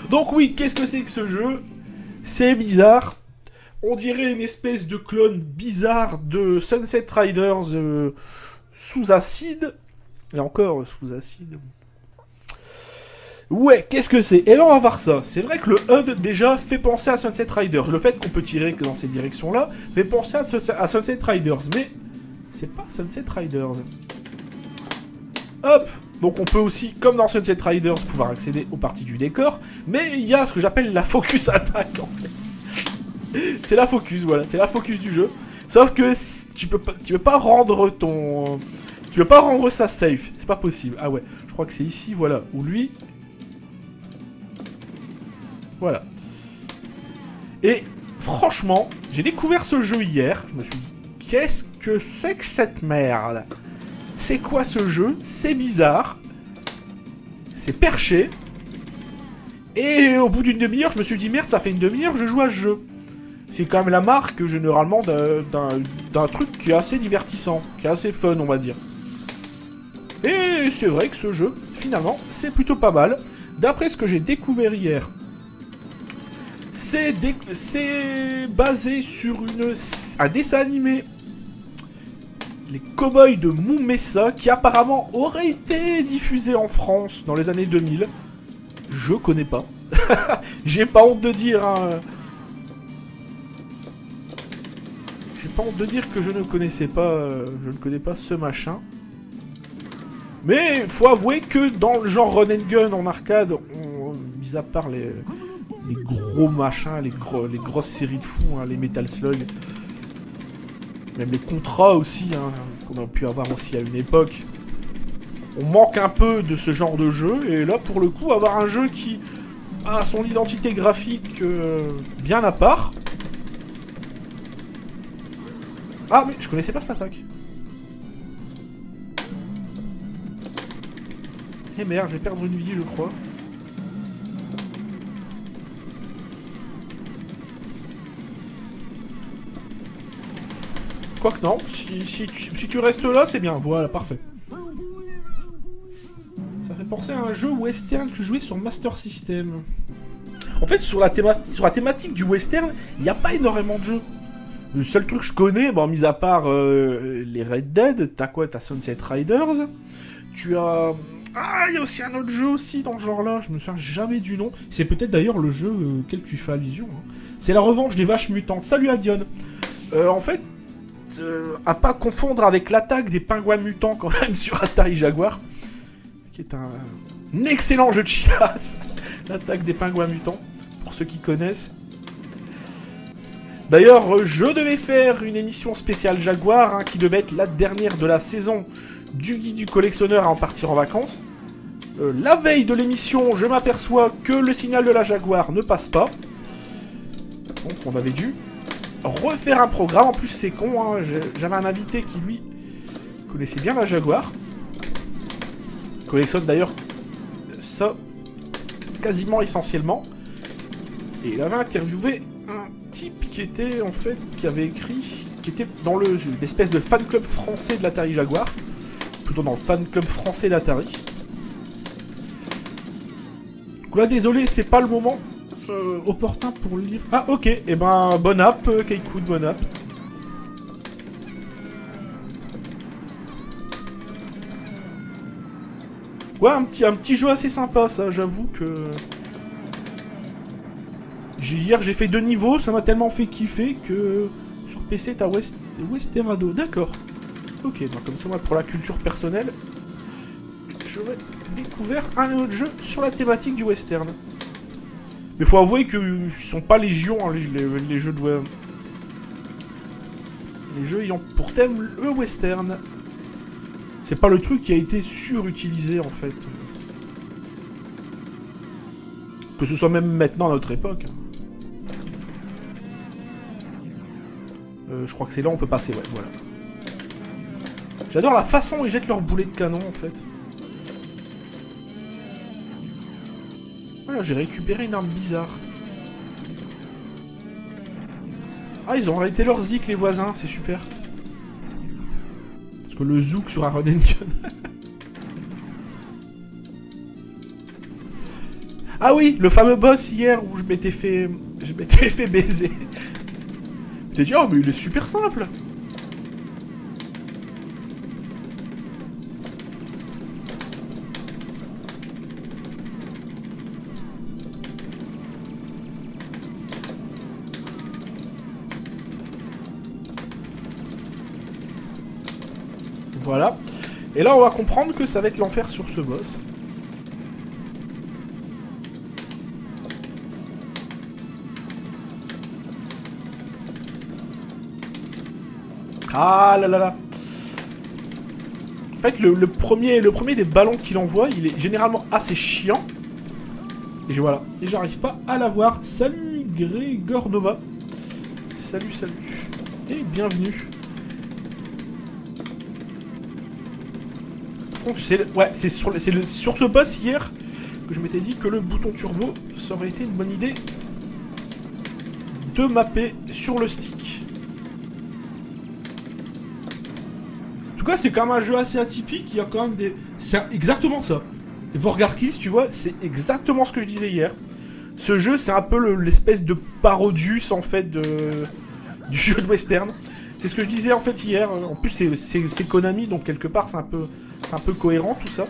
Donc oui, qu'est-ce que c'est que ce jeu? C'est bizarre. On dirait une espèce de clone bizarre de Sunset Riders sous acide. Et encore, sous acide. Ouais, qu'est-ce que c'est? Et là, on va voir ça. C'est vrai que le HUD, déjà, fait penser à Sunset Riders. Le fait qu'on peut tirer dans ces directions-là fait penser à Sunset Riders. Mais c'est pas Sunset Riders. Hop! Donc on peut aussi, comme dans Sunset Riders, pouvoir accéder aux parties du décor. Mais il y a ce que j'appelle la focus attack, en fait. C'est la focus, voilà. C'est la focus du jeu. Sauf que tu peux pas rendre ton... Tu peux pas rendre ça safe. C'est pas possible. Ah ouais, je crois que c'est ici, voilà. Où lui... Voilà. Et franchement, j'ai découvert ce jeu hier. Je me suis dit, qu'est-ce que c'est que cette merde? C'est quoi ce jeu? C'est bizarre. C'est perché. Et au bout d'une demi-heure, je me suis dit, merde, ça fait une demi-heure que je joue à ce jeu. C'est quand même la marque, généralement, d'un truc qui est assez divertissant, qui est assez fun, on va dire. Et c'est vrai que ce jeu, finalement, c'est plutôt pas mal. D'après ce que j'ai découvert hier, c'est basé sur un dessin animé, les Cowboys de Moumessa, qui apparemment aurait été diffusé en France dans les années 2000. Je connais pas. J'ai pas honte de dire, hein. J'ai pas honte de dire que je ne connaissais pas, je ne connais pas ce machin. Mais faut avouer que dans le genre run and gun en arcade, mis à part les gros machins, les grosses séries de fous, hein, les Metal Slug, même les contrats aussi, hein, qu'on a pu avoir aussi à une époque, on manque un peu de ce genre de jeu. Et là, pour le coup, avoir un jeu qui a son identité graphique bien à part. Ah, mais je connaissais pas cette attaque. Eh merde, je vais perdre une vie, je crois. Quoique non, si tu restes là, c'est bien. Voilà, parfait. Ça fait penser à un jeu western que je jouais sur Master System. En fait, sur la thématique du western, il n'y a pas énormément de jeux. Le seul truc que je connais, bon, mis à part les Red Dead, t'as quoi? T'as Sunset Riders. Tu as... Ah, il y a aussi un autre jeu aussi dans ce genre-là, je me souviens jamais du nom. C'est peut-être d'ailleurs le jeu auquel tu fais allusion. Hein. C'est la revanche des vaches mutantes. Salut Adion. En fait, à pas confondre avec l'attaque des pingouins mutants quand même sur Atari Jaguar, qui est un excellent jeu de chiasse. L'attaque des pingouins mutants, pour ceux qui connaissent. D'ailleurs, je devais faire une émission spéciale Jaguar, hein, qui devait être la dernière de la saison du guide du collectionneur à en partir en vacances. La veille de l'émission, je m'aperçois que le signal de la Jaguar ne passe pas. Donc on avait dû refaire un programme. En plus c'est con, hein, j'avais un invité qui lui connaissait bien la Jaguar. Il collectionne d'ailleurs ça quasiment essentiellement. Et il avait interviewé un type qui était en fait, qui avait écrit, qui était dans l'espèce de fan club français de l'Atari Jaguar. Plutôt dans le fan club français d'Atari. Donc là, désolé, c'est pas le moment opportun pour le lire. Ah, ok, et ben, bon app, Keikoud, bon app. Ouais, un petit jeu assez sympa, ça, j'avoue que... Hier, j'ai fait 2 niveaux, ça m'a tellement fait kiffer que... Sur PC, t'as Westerado, d'accord. Ok, donc comme ça, moi, pour la culture personnelle, j'aurais découvert un autre jeu sur la thématique du western. Mais faut avouer qu'ils sont pas légion, hein, les jeux de... Les jeux ayant pour thème le western. C'est pas le truc qui a été surutilisé, en fait. Que ce soit même maintenant à notre époque. Je crois que c'est là où on peut passer, ouais, voilà. J'adore la façon où ils jettent leurs boulets de canon, en fait. Voilà, j'ai récupéré une arme bizarre. Ah, ils ont arrêté leur zik, les voisins, c'est super. Parce que le zouk sur un run and gun. Ah oui, le fameux boss hier où je m'étais fait baiser. Je t'ai dit, oh, mais il est super simple. Voilà. Et là, on va comprendre que ça va être l'enfer sur ce boss. Ah là là là. En fait, le premier des ballons qu'il envoie, il est généralement assez chiant. Et voilà. Et j'arrive pas à l'avoir. Salut Grégor Nova. Salut, salut. Et bienvenue. Donc, c'est sur ce boss hier que je m'étais dit que le bouton turbo, ça aurait été une bonne idée de mapper sur le stick. En tout cas, c'est quand même un jeu assez atypique, il y a quand même des... C'est exactement ça. Et Vorgarkis, tu vois, c'est exactement ce que je disais hier. Ce jeu, c'est un peu l'espèce de parodius, en fait, du jeu de western. C'est ce que je disais, en fait, hier. En plus, c'est Konami, donc quelque part, c'est un peu cohérent, tout ça.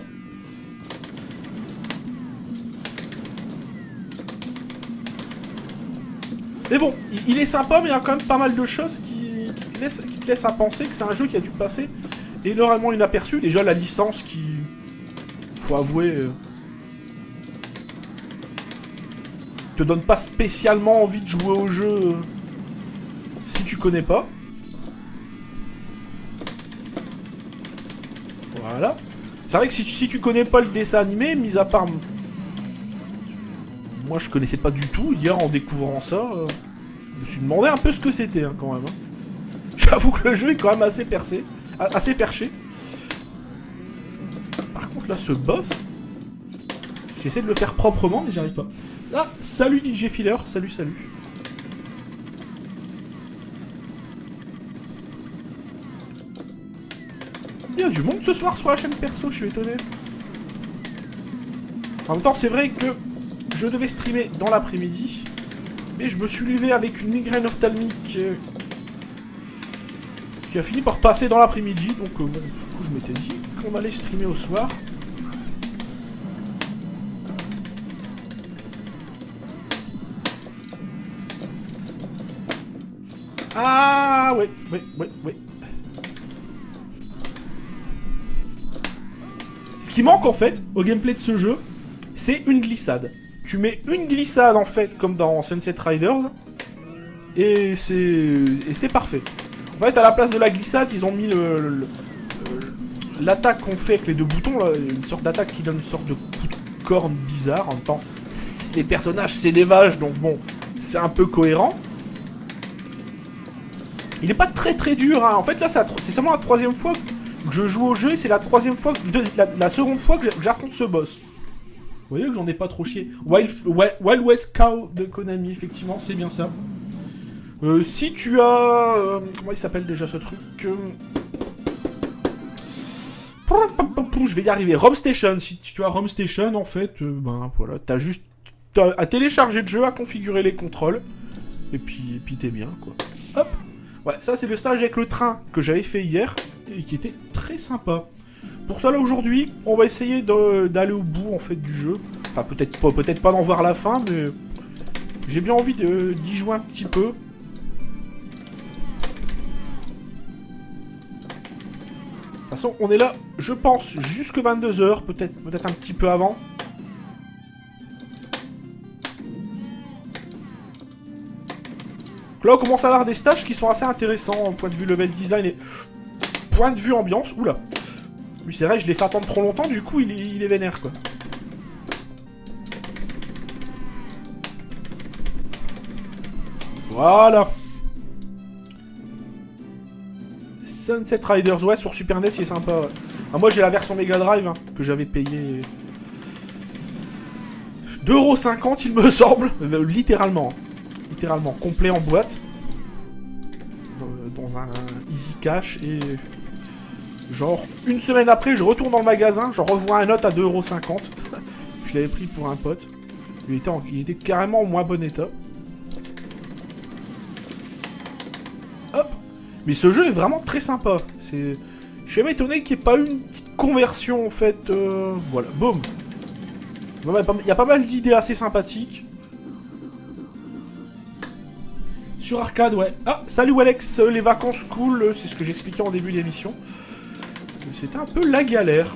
Mais bon, il est sympa, mais il y a quand même pas mal de choses qui te laissent à penser que c'est un jeu qui a dû passer énormément inaperçu. Déjà, la licence qui... Faut avouer... te donne pas spécialement envie de jouer au jeu si tu connais pas. Voilà. C'est vrai que si tu connais pas le dessin animé, mis à part... Moi, je connaissais pas du tout. Hier, en découvrant ça, je me suis demandé un peu ce que c'était, hein, quand même. Hein. J'avoue que le jeu est quand même assez perché. Par contre, là, ce boss... J'essaie de le faire proprement, mais j'arrive pas. Ah, salut DJ Filler, salut, salut. Il y a du monde ce soir sur la chaîne perso, je suis étonné. En même temps, c'est vrai que je devais streamer dans l'après-midi, mais je me suis levé avec une migraine ophtalmique qui a fini par passer dans l'après-midi, donc bon, du coup, je m'étais dit qu'on allait streamer au soir. Ah, ouais. Ce qui manque, en fait, au gameplay de ce jeu, c'est une glissade. Tu mets une glissade, en fait, comme dans Sunset Riders, et c'est parfait. En fait, à la place de la glissade, ils ont mis l'attaque qu'on fait avec les deux boutons, là, une sorte d'attaque qui donne une sorte de coup de corne bizarre. En même temps, les personnages, c'est des vaches, donc bon, c'est un peu cohérent. Il est pas très très dur, hein. En fait, là, c'est seulement la troisième fois que je joue au jeu, et c'est la seconde fois que j'affronte ce boss. Vous voyez que j'en ai pas trop chié. Wild West Cow de Konami, effectivement, c'est bien ça. Si tu as... comment il s'appelle déjà ce truc je vais y arriver. ROM Station. Si tu as ROM Station, en fait, ben voilà, t'as juste à télécharger le jeu, à configurer les contrôles, et puis t'es bien, quoi. Hop. Ouais, ça c'est le stage avec le train que j'avais fait hier, et qui était très sympa. Pour ça, là, aujourd'hui, on va essayer d'aller au bout, en fait, du jeu. Enfin, peut-être pas d'en voir la fin, mais... J'ai bien envie d'y jouer un petit peu. De toute façon, on est là, je pense, jusque 22 h, peut-être un petit peu avant. Donc là, on commence à avoir des stages qui sont assez intéressants, en point de vue level design et point de vue ambiance. Oula. Lui, c'est vrai, je l'ai fait attendre trop longtemps, du coup, il est vénère, quoi. Voilà. Sunset Riders, ouais, sur Super NES, il est sympa, ouais. Ah, moi, j'ai la version Mega Drive, hein, que j'avais payé 2,50 €, il me semble. Littéralement. Littéralement, complet en boîte. Dans un Easy Cash, et... genre, une semaine après, je retourne dans le magasin, je revois un note à 2,50 €. Je l'avais pris pour un pote. Il était carrément en moins bon état. Hop. Mais ce jeu est vraiment très sympa. Je suis même étonné qu'il n'y ait pas eu une petite conversion, en fait. Voilà, boum. Il y a pas mal d'idées assez sympathiques. Sur arcade, ouais. Ah, salut Alex, les vacances cool, c'est ce que j'expliquais en début d'émission. C'était un peu la galère.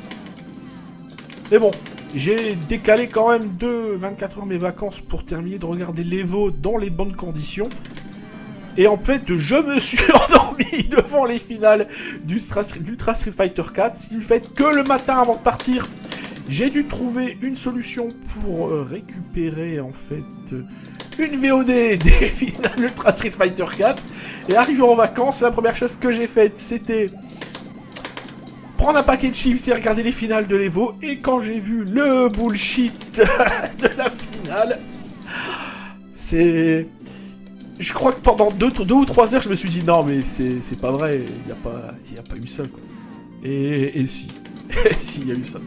Mais bon, j'ai décalé quand même de 24 heures mes vacances pour terminer de regarder l'Evo dans les bonnes conditions. Et en fait, je me suis endormi devant les finales d'Ultra Street Fighter 4. Si vous le faites que le matin avant de partir, j'ai dû trouver une solution pour récupérer en fait une VOD des finales d'Ultra Street Fighter 4. Et arrivé en vacances, la première chose que j'ai faite, c'était prendre un paquet de chips et regarder les finales de l'Evo. Et quand j'ai vu le bullshit de la finale, c'est... Je crois que pendant 2 ou 3 heures, je me suis dit non, mais c'est pas vrai, il y a pas eu ça, quoi. Et si. Si, il y a eu ça.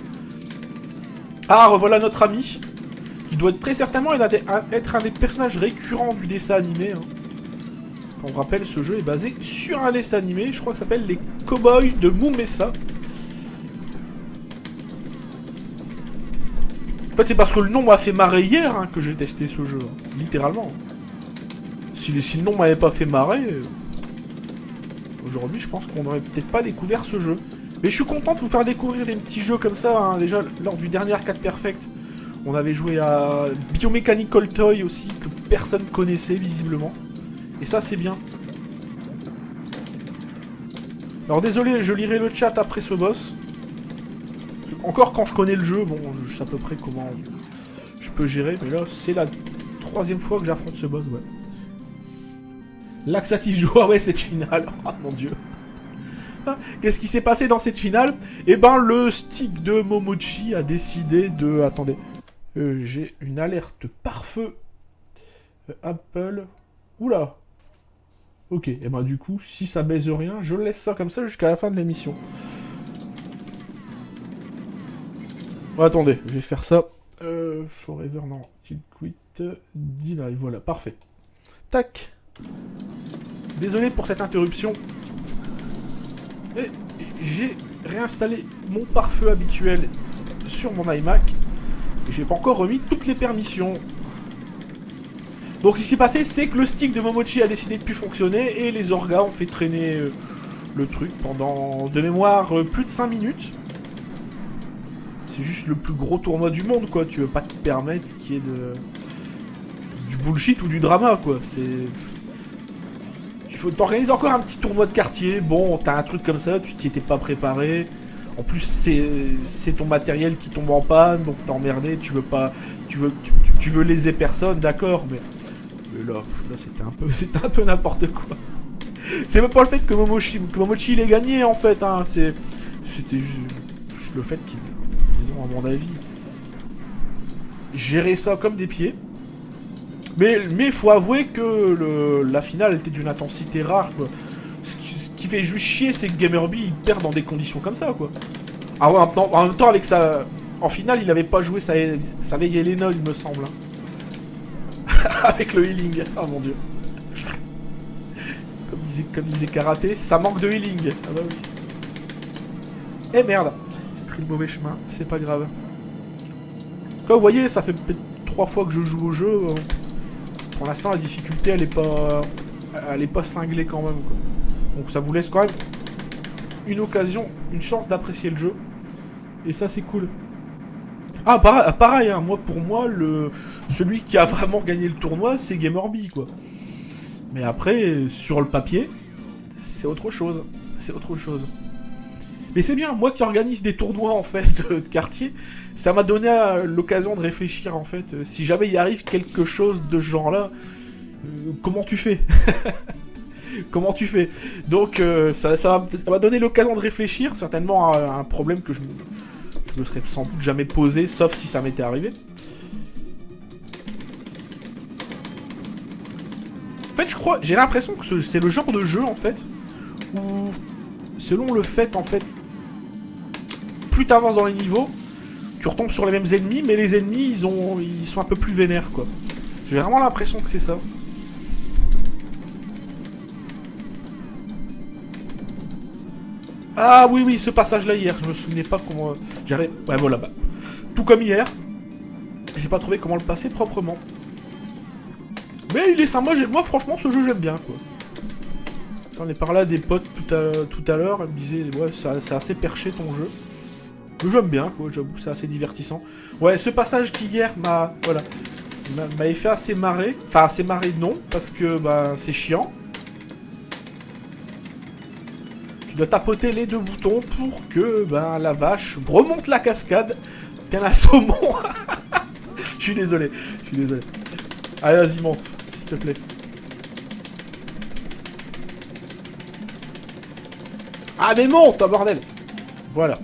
Ah, revoilà notre ami, qui doit très certainement être un des personnages récurrents du dessin animé. Hein. On rappelle, ce jeu est basé sur un dessin animé, je crois que ça s'appelle Les Cowboys de Moumessa. En fait, c'est parce que le nom m'a fait marrer hier hein, que j'ai testé ce jeu, hein, littéralement. Si le nom m'avait pas fait marrer, aujourd'hui je pense qu'on n'aurait peut-être pas découvert ce jeu. Mais je suis content de vous faire découvrir des petits jeux comme ça. Hein. Déjà, lors du dernier Arcade Perfect, on avait joué à Biomechanical Toy aussi, que personne connaissait visiblement. Et ça, c'est bien. Alors désolé, je lirai le chat après ce boss. Encore quand je connais le jeu, bon, je sais à peu près comment je peux gérer. Mais là, c'est la 3e fois que j'affronte ce boss, ouais. Laxatif joueur, ouais, cette finale. Oh mon dieu. Qu'est-ce qui s'est passé dans cette finale? Eh ben, le stick de Momochi a décidé de... Attendez. J'ai une alerte pare-feu. Apple. Oula. Ok, et ben du coup, si ça baise rien, je laisse ça comme ça jusqu'à la fin de l'émission. Bon, attendez, je vais faire ça. Forever, non. Kill quit. Deny, voilà, parfait. Tac. Désolé pour cette interruption. Et j'ai réinstallé mon pare-feu habituel sur mon iMac. Et j'ai pas encore remis toutes les permissions. Donc ce qui s'est passé, c'est que le stick de Momochi a décidé de plus fonctionner et les orgas ont fait traîner le truc pendant, de mémoire, plus de 5 minutes. C'est juste le plus gros tournoi du monde, quoi. Tu veux pas te permettre qu'il y ait du bullshit ou du drama, quoi. C'est... Tu t'organises encore un petit tournoi de quartier, bon, t'as un truc comme ça, tu t'y étais pas préparé. En plus, c'est ton matériel qui tombe en panne, donc t'es emmerdé, tu veux léser personne, d'accord, mais là c'était un peu n'importe quoi. C'est même pas le fait que Momochi il ait gagné, en fait, hein, c'était juste le fait qu'ils ont, à mon avis, géré ça comme des pieds. Mais faut avouer que la finale était d'une intensité rare, quoi. Ce qui fait juste chier, c'est que Gamerby il perd dans des conditions comme ça, quoi. Ah ouais, en même temps, avec sa... En finale, il avait pas joué sa vieille Elena, il me semble. Hein. Avec le healing. Oh mon dieu. Comme disait Karaté, ça manque de healing. Ah bah oui. Eh merde. J'ai pris le mauvais chemin, c'est pas grave. Là, vous voyez, ça fait peut-être 3 fois que je joue au jeu. Pour l'instant, la difficulté, elle est pas cinglée quand même, quoi. Donc ça vous laisse quand même une occasion, une chance d'apprécier le jeu. Et ça, c'est cool. Ah, pareil, hein, pour moi, celui qui a vraiment gagné le tournoi, c'est Gamerby, quoi. Mais après, sur le papier, c'est autre chose. C'est autre chose. Mais c'est bien, moi qui organise des tournois, en fait, de quartier, ça m'a donné l'occasion de réfléchir, en fait. Si jamais il arrive quelque chose de ce genre-là, comment tu fais? Comment tu fais? Donc ça m'a donné l'occasion de réfléchir, certainement à un problème que je me serais sans doute jamais posé, sauf si ça m'était arrivé. En fait, j'ai l'impression que c'est le genre de jeu, en fait, où, selon le fait, en fait, plus t'avances dans les niveaux, tu retombes sur les mêmes ennemis, mais les ennemis, ils sont un peu plus vénères, quoi. J'ai vraiment l'impression que c'est ça. Ah oui, oui, ce passage-là hier, je me souvenais pas comment... J'avais... Ouais, voilà, bah. Tout comme hier, j'ai pas trouvé comment le passer proprement. Mais il est sympa, moi franchement, ce jeu, j'aime bien, quoi. J'en ai parlé à des potes tout à l'heure, ils me disaient, ouais, c'est assez perché ton jeu. Mais j'aime bien, quoi, j'avoue, c'est assez divertissant. Ouais, ce passage qui hier m'avait fait assez marrer. Enfin, assez marrer, non, parce que, bah, c'est chiant. Tu dois tapoter les deux boutons pour que, ben, la vache remonte la cascade, tel un saumon. Je suis désolé. Allez, vas-y, monte, s'il te plaît. Ah, mais monte, bordel. Voilà.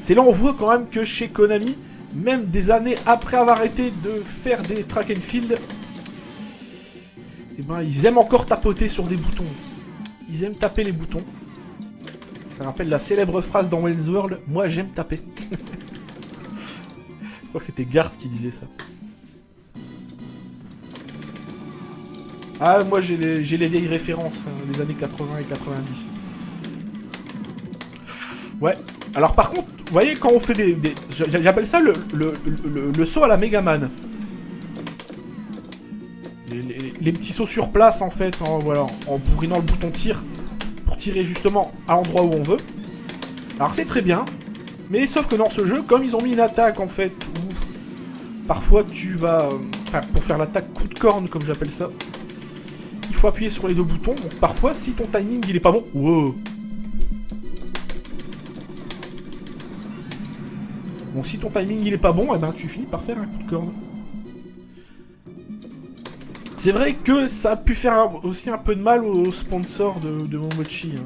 C'est là on voit quand même que chez Konami, même des années après avoir arrêté de faire des track and field, eh ben, ils aiment encore tapoter sur des boutons. Ils aiment taper les boutons. Ça rappelle la célèbre phrase dans Wayne's World, moi j'aime taper. Je crois que c'était Garth qui disait ça. Ah, moi j'ai les vieilles références, hein, des années 80 et 90. Ouais. Alors par contre, vous voyez quand on fait j'appelle ça le saut à la Megaman. Les petits sauts sur place en fait, en bourrinant le bouton tir pour tirer justement à l'endroit où on veut. Alors c'est très bien, mais sauf que dans ce jeu, comme ils ont mis une attaque en fait, où parfois tu vas... Enfin, pour faire l'attaque coup de corne comme j'appelle ça, il faut appuyer sur les deux boutons, donc parfois si ton timing il est pas bon... Wow. Donc si ton timing il est pas bon, eh ben tu finis par faire un coup de corne. C'est vrai que ça a pu faire aussi un peu de mal au sponsor de Momochi, hein,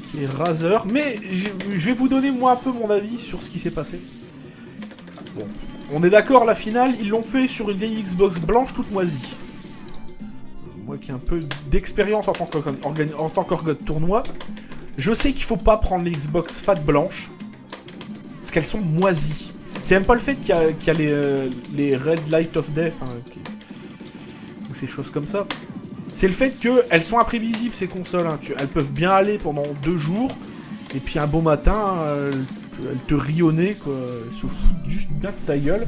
qui est Razer. Mais je vais vous donner moi un peu mon avis sur ce qui s'est passé. Bon, on est d'accord, la finale, ils l'ont fait sur une vieille Xbox blanche toute moisie. Moi qui ai un peu d'expérience en tant qu'organe de tournoi, je sais qu'il faut pas prendre les Xbox fat blanches, parce qu'elles sont moisies. C'est même pas le fait qu'il y a les Red Light of Death, hein, ou ces choses comme ça. C'est le fait qu'elles sont imprévisibles, ces consoles. Hein. Elles peuvent bien aller pendant 2 jours, et puis un beau matin, elles te rient au nez, quoi. Elles se foutent juste bien de ta gueule.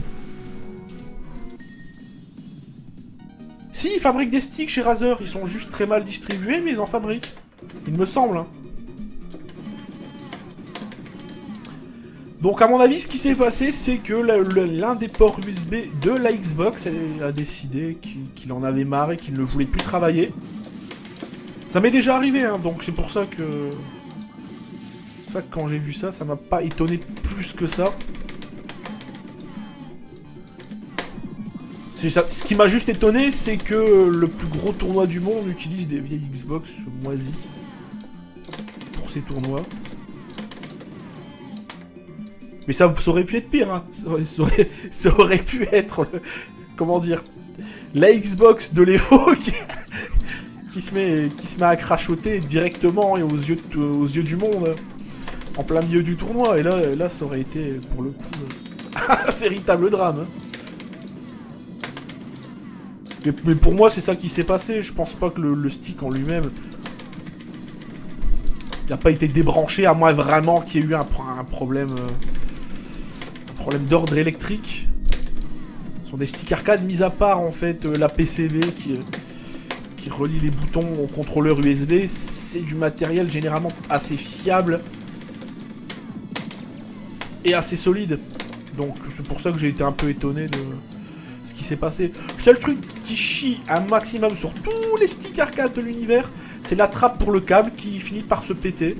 Si, ils fabriquent des sticks chez Razer, ils sont juste très mal distribués, mais ils en fabriquent. Il me semble, hein. Donc à mon avis, ce qui s'est passé, c'est que l'un des ports USB de la Xbox a décidé qu'il en avait marre et qu'il ne voulait plus travailler. Ça m'est déjà arrivé, hein, donc c'est pour ça que... quand j'ai vu ça, ça m'a pas étonné plus que ça. Ce qui m'a juste étonné, c'est que le plus gros tournoi du monde utilise des vieilles Xbox moisies pour ses tournois. Mais ça aurait pu être pire, hein. Ça aurait pu être, comment dire, la Xbox de l'Evo qui se met à crachoter directement et aux yeux du monde, en plein milieu du tournoi. Et là ça aurait été, pour le coup, un véritable drame. Hein. Mais pour moi, c'est ça qui s'est passé. Je pense pas que le stick en lui-même n'a pas été débranché, à moins vraiment qu'il y ait eu un problème... problème d'ordre électrique. Ce sont des sticks arcade, mis à part en fait la PCB qui relie les boutons au contrôleur USB. C'est du matériel généralement assez fiable et assez solide. Donc c'est pour ça que j'ai été un peu étonné de ce qui s'est passé. Le seul truc qui chie un maximum sur tous les sticks arcade de l'univers, c'est la trappe pour le câble qui finit par se péter.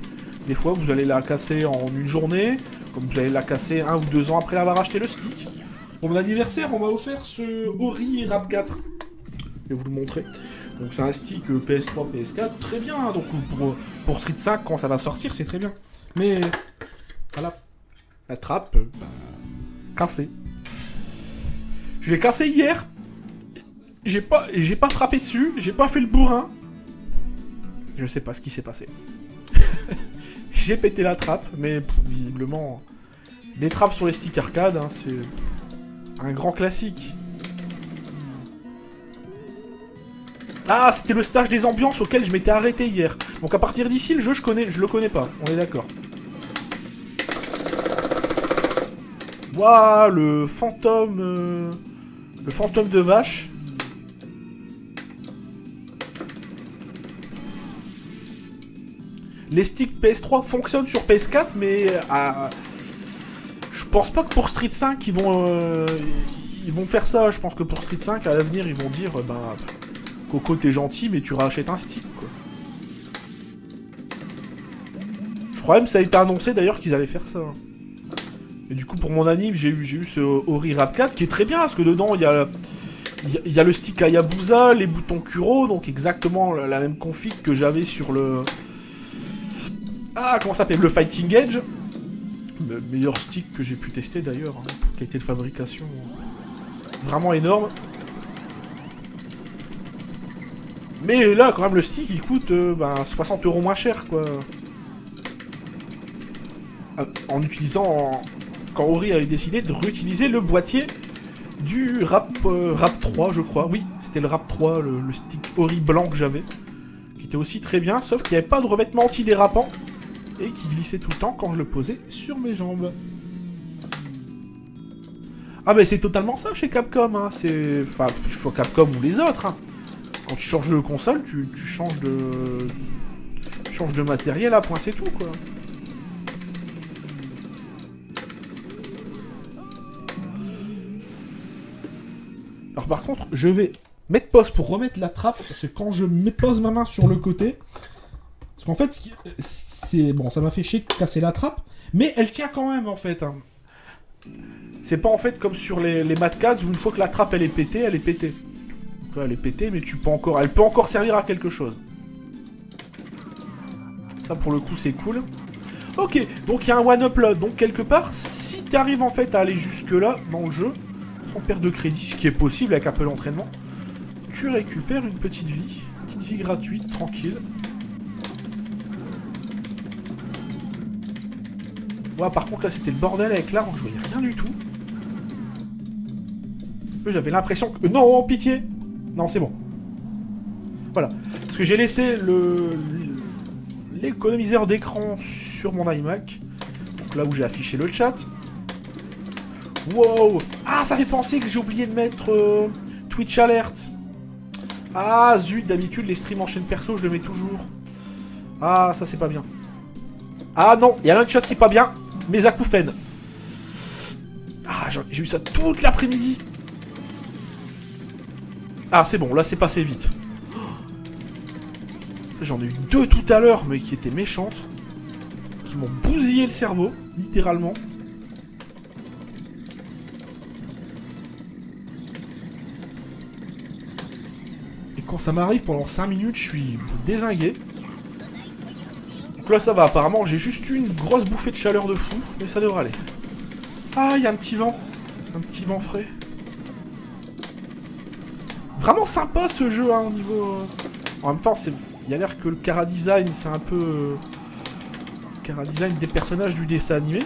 Des fois vous allez la casser en une journée, comme vous allez la casser 1 ou 2 ans après avoir acheté le stick. Pour mon anniversaire, on m'a offert ce Ori Rap 4. Je vais vous le montrer. Donc c'est un stick PS3, PS4, très bien. Hein, donc pour Street 5, quand ça va sortir, c'est très bien. Mais voilà, la trappe, cassée. Je l'ai cassée hier. J'ai pas frappé dessus, j'ai pas fait le bourrin. Je sais pas ce qui s'est passé. J'ai pété la trappe, mais visiblement, les trappes sur les sticks arcade, hein, c'est un grand classique. Ah, c'était le stage des ambiances auquel je m'étais arrêté hier. Donc à partir d'ici, le jeu, je le connais pas. On est d'accord. Waouh, le fantôme de vache. Les sticks PS3 fonctionnent sur PS4, mais je pense pas que pour Street 5 ils vont faire ça. Je pense que pour Street 5 à l'avenir ils vont dire Coco t'es gentil mais tu rachètes un stick quoi. Je crois même que ça a été annoncé d'ailleurs qu'ils allaient faire ça. Et du coup pour mon anime j'ai eu ce Ori Rap 4 qui est très bien parce que dedans il y a le stick Hayabusa, les boutons Kuro, donc exactement la même config que j'avais sur le... Ah, comment ça s'appelle? Le Fighting Edge. Le meilleur stick que j'ai pu tester d'ailleurs, hein, qualité de fabrication vraiment énorme. Mais là, quand même, le stick il coûte 60 € moins cher quoi. En utilisant. Quand Ori avait décidé de réutiliser le boîtier du Rap 3, je crois. Oui, c'était le Rap 3, le stick Ori blanc que j'avais. Qui était aussi très bien, sauf qu'il n'y avait pas de revêtement antidérapant. Et qui glissait tout le temps quand je le posais sur mes jambes. Ah mais c'est totalement ça chez Capcom, hein. C'est... Enfin, que ce soit Capcom ou les autres, hein. Quand tu changes de console, tu changes de... Tu changes de matériel, à point c'est tout, quoi. Alors par contre, je vais mettre pause pour remettre la trappe, parce que quand je pose ma main sur le côté... Parce qu'en fait, c'est... Bon, ça m'a fait chier de casser la trappe, mais elle tient quand même, en fait. Hein. C'est pas, en fait, comme sur les Mad Cats, où une fois que la trappe, elle est pétée, elle est pétée. Donc là, elle est pétée, mais elle peut encore servir à quelque chose. Ça, pour le coup, c'est cool. Ok, donc il y a un one-up là. Donc, quelque part, si tu arrives, en fait, à aller jusque-là, dans le jeu, sans perte de crédit, ce qui est possible avec un peu d'entraînement, tu récupères une petite vie gratuite, tranquille. Ouais, par contre, là, c'était le bordel avec l'arbre, je voyais rien du tout. J'avais l'impression que... Non, pitié! Non, c'est bon. Voilà. Parce que j'ai laissé l'économiseur d'écran sur mon iMac. Donc là où j'ai affiché le chat. Wow! Ah, ça fait penser que j'ai oublié de mettre Twitch Alert. Ah, zut, d'habitude, les streams en chaîne perso, je le mets toujours. Ah, ça, c'est pas bien. Ah non, il y a une chose qui est pas bien. Mes acouphènes. Ah, j'ai eu ça toute l'après-midi. Ah, c'est bon, là c'est passé vite. J'en ai eu 2 tout à l'heure, mais qui étaient méchantes. Qui m'ont bousillé le cerveau, littéralement. Et quand ça m'arrive, pendant 5 minutes, je suis dézingué. Donc là ça va, apparemment j'ai juste eu une grosse bouffée de chaleur de fou, mais ça devrait aller. Ah, il y a un petit vent frais. Vraiment sympa ce jeu, hein, au niveau... En même temps, il y a l'air que le chara-design, c'est un peu... chara-design des personnages du dessin animé.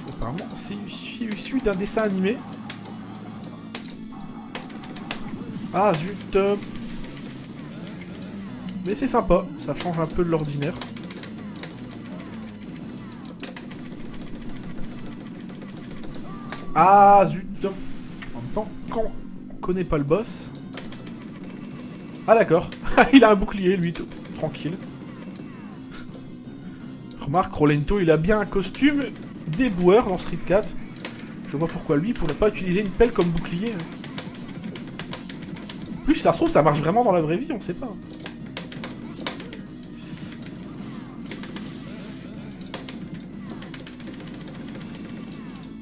Apparemment, c'est issu d'un dessin animé. Ah, zut. Mais c'est sympa, ça change un peu de l'ordinaire. Ah, zut. En même temps, quand on connaît pas le boss... Ah d'accord, il a un bouclier lui, tranquille. Remarque, Rolento, il a bien un costume d'éboueur dans Street 4. Je vois pourquoi lui, il pourrait pas utiliser une pelle comme bouclier. En plus, ça se trouve, ça marche vraiment dans la vraie vie, on sait pas.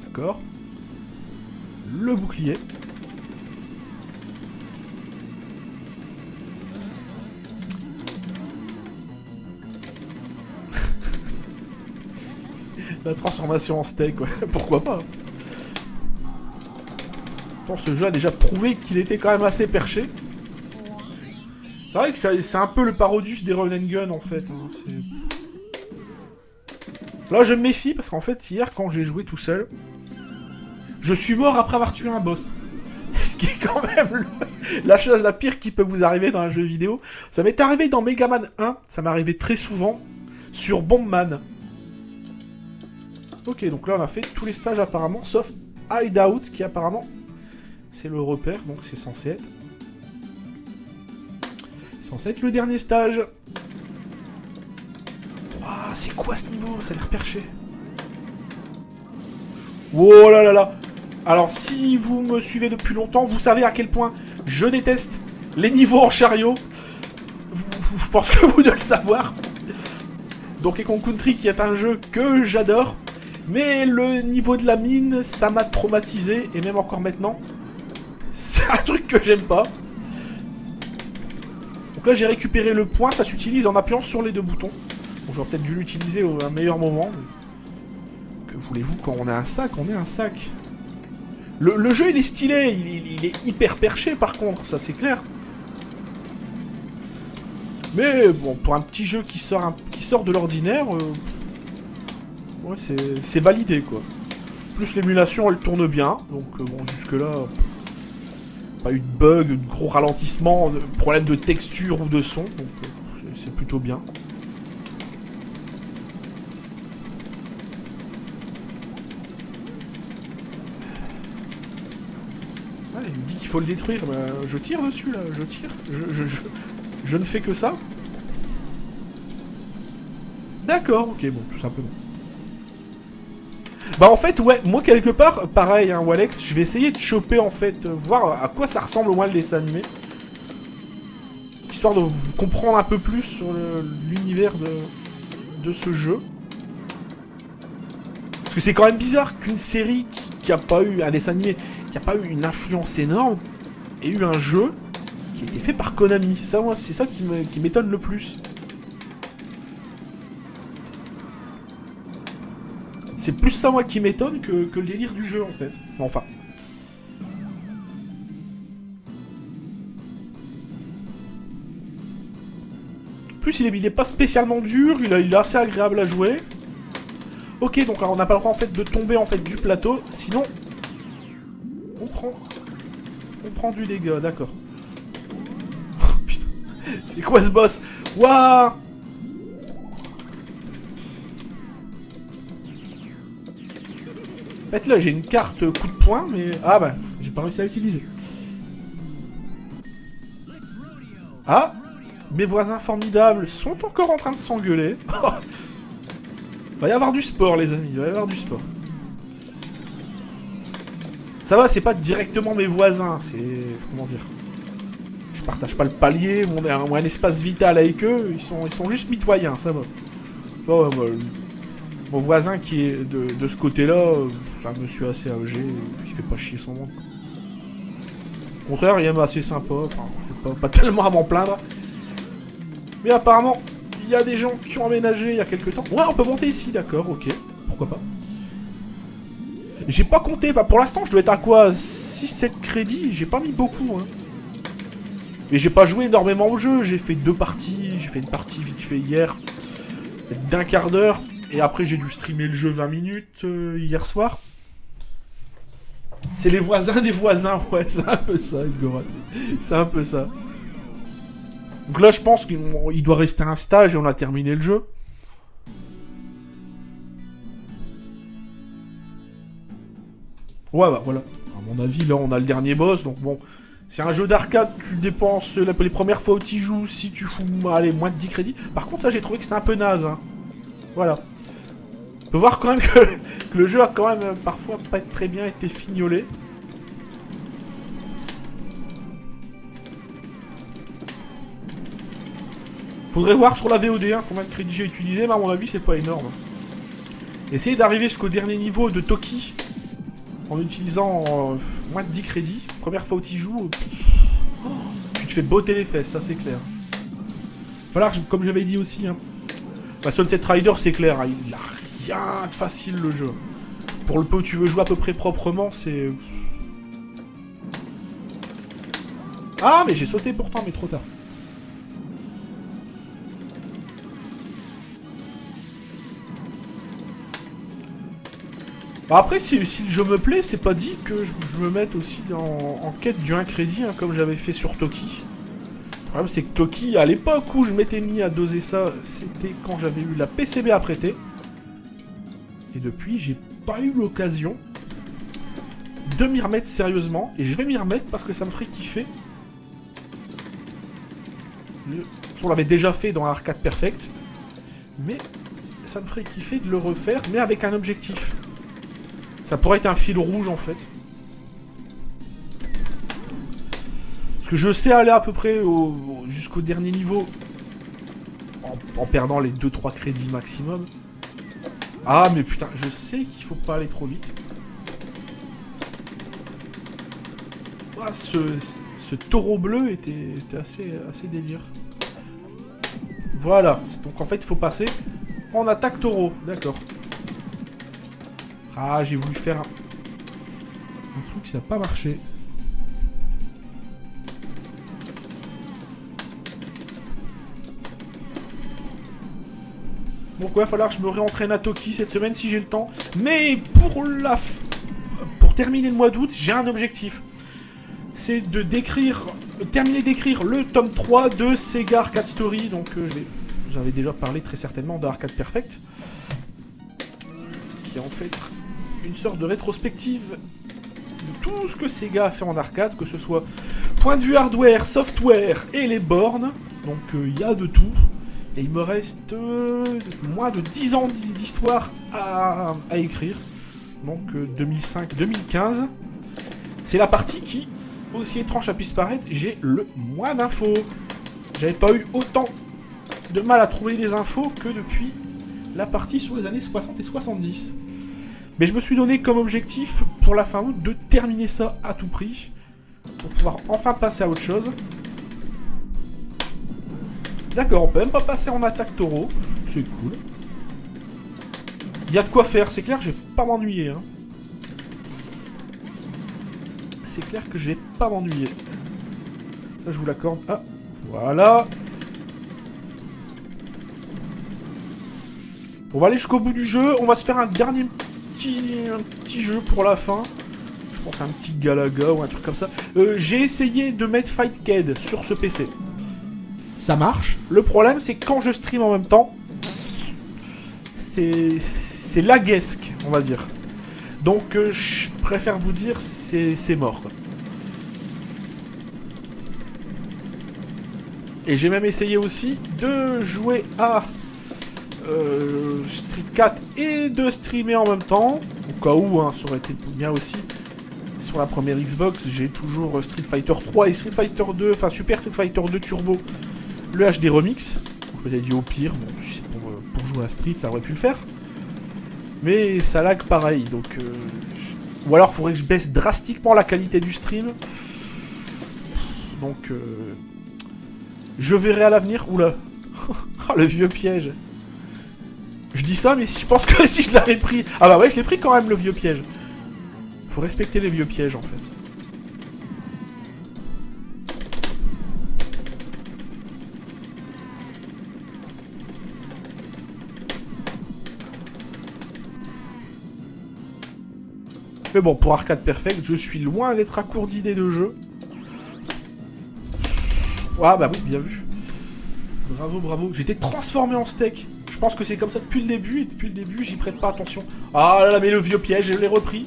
D'accord. Le bouclier. La transformation en steak, ouais. Pourquoi pas. Bon, ce jeu a déjà prouvé qu'il était quand même assez perché. C'est vrai que c'est un peu le Parodius des Run and Gun, en fait. Hein. Là, je me méfie, parce qu'en fait, hier, quand j'ai joué tout seul, je suis mort après avoir tué un boss. Ce qui est quand même la chose la pire qui peut vous arriver dans un jeu vidéo. Ça m'est arrivé dans Mega Man 1, ça m'est arrivé très souvent, sur Bombman. Ok, donc là, on a fait tous les stages, apparemment, sauf Hideout, qui apparemment, c'est le repère, donc c'est censé être... censé être le dernier stage. Waouh, c'est quoi ce niveau? Ça a l'air perché. Oh là là là. Alors, si vous me suivez depuis longtemps, vous savez à quel point je déteste les niveaux en chariot. Je pense que vous devez le savoir. Donkey Kong Country, qui est un jeu que j'adore. Mais le niveau de la mine, ça m'a traumatisé. Et même encore maintenant, c'est un truc que j'aime pas. Donc là, j'ai récupéré le point. Ça s'utilise en appuyant sur les deux boutons. Bon, j'aurais peut-être dû l'utiliser à un meilleur moment. Que voulez-vous, quand on a un sac, on est un sac. Le jeu, il est stylé. Il est hyper perché, par contre. Ça, c'est clair. Mais bon, pour un petit jeu qui sort de l'ordinaire, ouais, c'est validé, quoi. Plus l'émulation, elle tourne bien. Donc, bon, jusque-là, pas eu de bug, de gros ralentissement, de problème de texture ou de son. Donc, c'est plutôt bien. Ouais, il me dit qu'il faut le détruire. Bah, je tire dessus, là. Je tire. Je ne fais que ça. D'accord, ok, bon, tout simplement. Bah en fait, ouais, moi quelque part, pareil, hein, Walex, je vais essayer de choper, en fait, voir à quoi ça ressemble au moins le dessin animé. Histoire de comprendre un peu plus sur l'univers de ce jeu. Parce que c'est quand même bizarre qu'une série qui a pas eu, un dessin animé, qui a pas eu une influence énorme, ait eu un jeu qui a été fait par Konami. Ça, moi, c'est ça qui m'étonne le plus. C'est plus ça, moi, qui m'étonne que le délire du jeu, en fait. Enfin. Plus, il est pas spécialement dur, il est assez agréable à jouer. Ok, donc alors, on n'a pas le droit, en fait, de tomber, en fait, du plateau. Sinon, on prend du dégât, d'accord. Oh, putain. C'est quoi ce boss? Waouh! En fait, là, j'ai une carte coup de poing, mais... Ah, bah, j'ai pas réussi à l'utiliser. Ah! Mes voisins formidables sont encore en train de s'engueuler. Va y avoir du sport, les amis, va y avoir du sport. Ça va, c'est pas directement mes voisins, c'est... Comment dire? Je partage pas le palier, un espace vital avec eux, ils sont juste mitoyens, ça va. Bon, bah, mon voisin qui est de ce côté-là, c'est un monsieur assez âgé, il fait pas chier son monde. Au contraire, il est même assez sympa, enfin, j'ai pas tellement à m'en plaindre. Mais apparemment, il y a des gens qui ont aménagé il y a quelques temps. Ouais, on peut monter ici, d'accord, ok, pourquoi pas. J'ai pas compté, bah, pour l'instant, je dois être à quoi, 6-7 crédits, j'ai pas mis beaucoup, hein. Mais j'ai pas joué énormément au jeu, j'ai fait 2 parties, j'ai fait une partie vite fait hier, d'un quart d'heure. Et après, j'ai dû streamer le jeu 20 minutes hier soir. C'est les voisins des voisins, ouais, c'est un peu ça, Elgorat. C'est un peu ça. Donc là, je pense qu'il doit rester un stage et on a terminé le jeu. Ouais, bah voilà. À mon avis, là, on a le dernier boss, donc bon... C'est un jeu d'arcade, tu dépenses les premières fois où tu y joues, si tu fous, allez, moins de 10 crédits. Par contre, là, j'ai trouvé que c'était un peu naze, hein. Voilà. On peut voir quand même que le jeu a quand même parfois pas très bien été fignolé. Faudrait voir sur la VOD hein, combien de crédits j'ai utilisé, mais à mon avis c'est pas énorme. Essayez d'arriver jusqu'au dernier niveau de Toki en utilisant moins de 10 crédits. Première fois où tu y joues, tu te fais botter les fesses, ça c'est clair. Falloir, comme j'avais dit aussi, hein, bah, Sunset Rider c'est clair, hein, il a rien de facile le jeu. Pour le peu où tu veux jouer à peu près proprement, c'est... Ah, mais j'ai sauté pourtant, mais trop tard. Après, si le jeu me plaît, c'est pas dit que je me mette aussi en quête du 1 crédit, hein, comme j'avais fait sur Toki. Le problème, c'est que Toki, à l'époque où je m'étais mis à doser ça, c'était quand j'avais eu la PCB à prêter. Et depuis, j'ai pas eu l'occasion de m'y remettre sérieusement. Et je vais m'y remettre parce que ça me ferait kiffer. On l'avait déjà fait dans Arcade Perfect. Mais ça me ferait kiffer de le refaire, mais avec un objectif. Ça pourrait être un fil rouge en fait. Parce que je sais aller à peu près jusqu'au dernier niveau. En perdant les 2-3 crédits maximum. Ah mais putain, je sais qu'il faut pas aller trop vite. Ah, ce taureau bleu était assez délire. Voilà. Donc en fait il faut passer en attaque taureau. D'accord. Ah, j'ai voulu faire un truc, ça n'a pas marché. Donc ouais, il va falloir que je me réentraîne à Toki cette semaine si j'ai le temps. Mais pour terminer le mois d'août, j'ai un objectif. C'est de terminer d'écrire le tome 3 de Sega Arcade Story. Donc j'avais déjà parlé très certainement de Arcade Perfect. Qui est en fait une sorte de rétrospective de tout ce que Sega a fait en arcade, que ce soit point de vue hardware, software et les bornes. Donc il y a de tout. Et il me reste moins de 10 ans d'histoire à écrire. Donc 2005-2015. C'est la partie qui, aussi étrange à puisse paraître, j'ai le moins d'infos. J'avais pas eu autant de mal à trouver des infos que depuis la partie sur les années 60 et 70. Mais je me suis donné comme objectif, pour la fin août, de terminer ça à tout prix. Pour pouvoir enfin passer à autre chose. D'accord, on peut même pas passer en attaque taureau. C'est cool. Il y a de quoi faire, c'est clair que je vais pas m'ennuyer. Hein. C'est clair que je vais pas m'ennuyer. Ça, je vous l'accorde. Ah, voilà. On va aller jusqu'au bout du jeu. On va se faire un dernier petit jeu pour la fin. Je pense à un petit Galaga ou un truc comme ça. J'ai essayé de mettre Fightcade sur ce PC. Ça marche. Le problème, c'est que quand je stream en même temps, c'est laguesque, on va dire. Donc, je préfère vous dire, c'est mort. Quoi. Et j'ai même essayé aussi de jouer à Street 4 et de streamer en même temps. Au cas où, hein, ça aurait été bien aussi. Sur la première Xbox, j'ai toujours Street Fighter 3 et Street Fighter 2, enfin Super Street Fighter 2 Turbo, le HD Remix. Je m'étais dit au pire, bon, pour jouer à Street, ça aurait pu le faire. Mais ça lag pareil, donc... Ou alors, il faudrait que je baisse drastiquement la qualité du stream. Donc, je verrai à l'avenir. Oula. Oh, le vieux piège. Je dis ça, mais je pense que si je l'avais pris... Ah bah ouais, je l'ai pris quand même, le vieux piège. Faut respecter les vieux pièges, en fait. Mais bon, pour Arcade Perfect, je suis loin d'être à court d'idées de jeu. Ah bah oui, bien vu. Bravo, bravo. J'étais transformé en steak. Je pense que c'est comme ça depuis le début, et depuis le début, j'y prête pas attention. Ah là là, mais le vieux piège, je l'ai repris.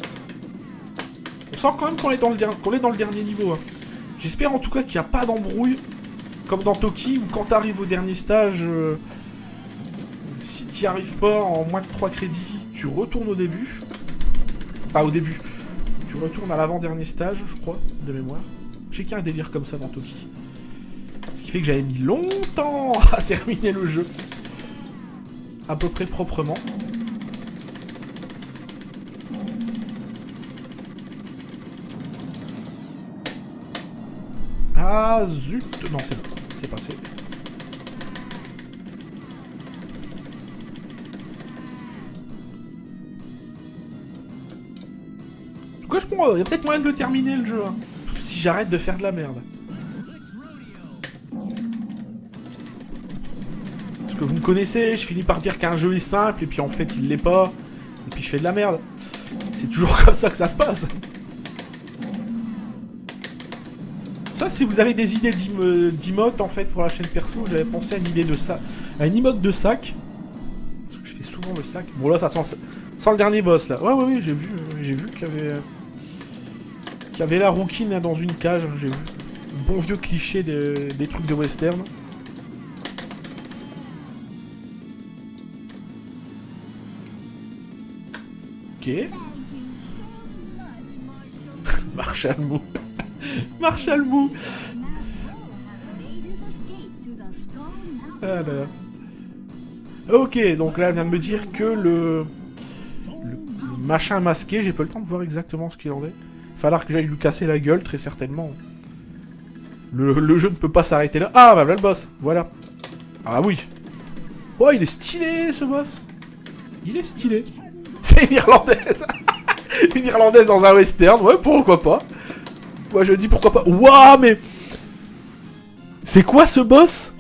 On sent quand même qu'on est dans le dernier niveau. Hein. J'espère en tout cas qu'il n'y a pas d'embrouille, comme dans Toki, où quand t'arrives au dernier stage, si t'y arrives pas en moins de 3 crédits, tu retournes au début. Enfin, au début. Tu retournes à l'avant-dernier stage, je crois, de mémoire. Je sais qu'il y a un délire comme ça dans Toki. Ce qui fait que j'avais mis longtemps à terminer le jeu. À peu près proprement. Ah zut. Non, c'est bon. C'est passé. En tout cas, je pense il y a peut-être moyen de le terminer, le jeu. Hein. Si j'arrête de faire de la merde. Parce que vous me connaissez, je finis par dire qu'un jeu est simple, et puis en fait, il l'est pas. Et puis je fais de la merde. C'est toujours comme ça que ça se passe. Ça, si vous avez des idées d'emotes, en fait, pour la chaîne perso, j'avais pensé à une idée de sac. À une emote de sac. Parce que je fais souvent le sac. Bon, là, ça sent le dernier boss, là. Ouais, ouais, j'ai vu qu'il y avait la rouquine là, dans une cage. J'ai vu. Bon vieux cliché des trucs de western. Ok. Marshall Mou. Marshall Mou. Ah là là. Ok, donc là, elle vient de me dire que le machin masqué, j'ai pas le temps de voir exactement ce qu'il en est. Il va falloir que j'aille lui casser la gueule, très certainement. Le jeu ne peut pas s'arrêter là. Ah, bah voilà le boss, voilà. Ah oui. Oh, il est stylé, ce boss. Il est stylé. C'est une Irlandaise. Une Irlandaise dans un western, ouais, pourquoi pas. Moi, je dis pourquoi pas. Waouh, mais... C'est quoi, ce boss?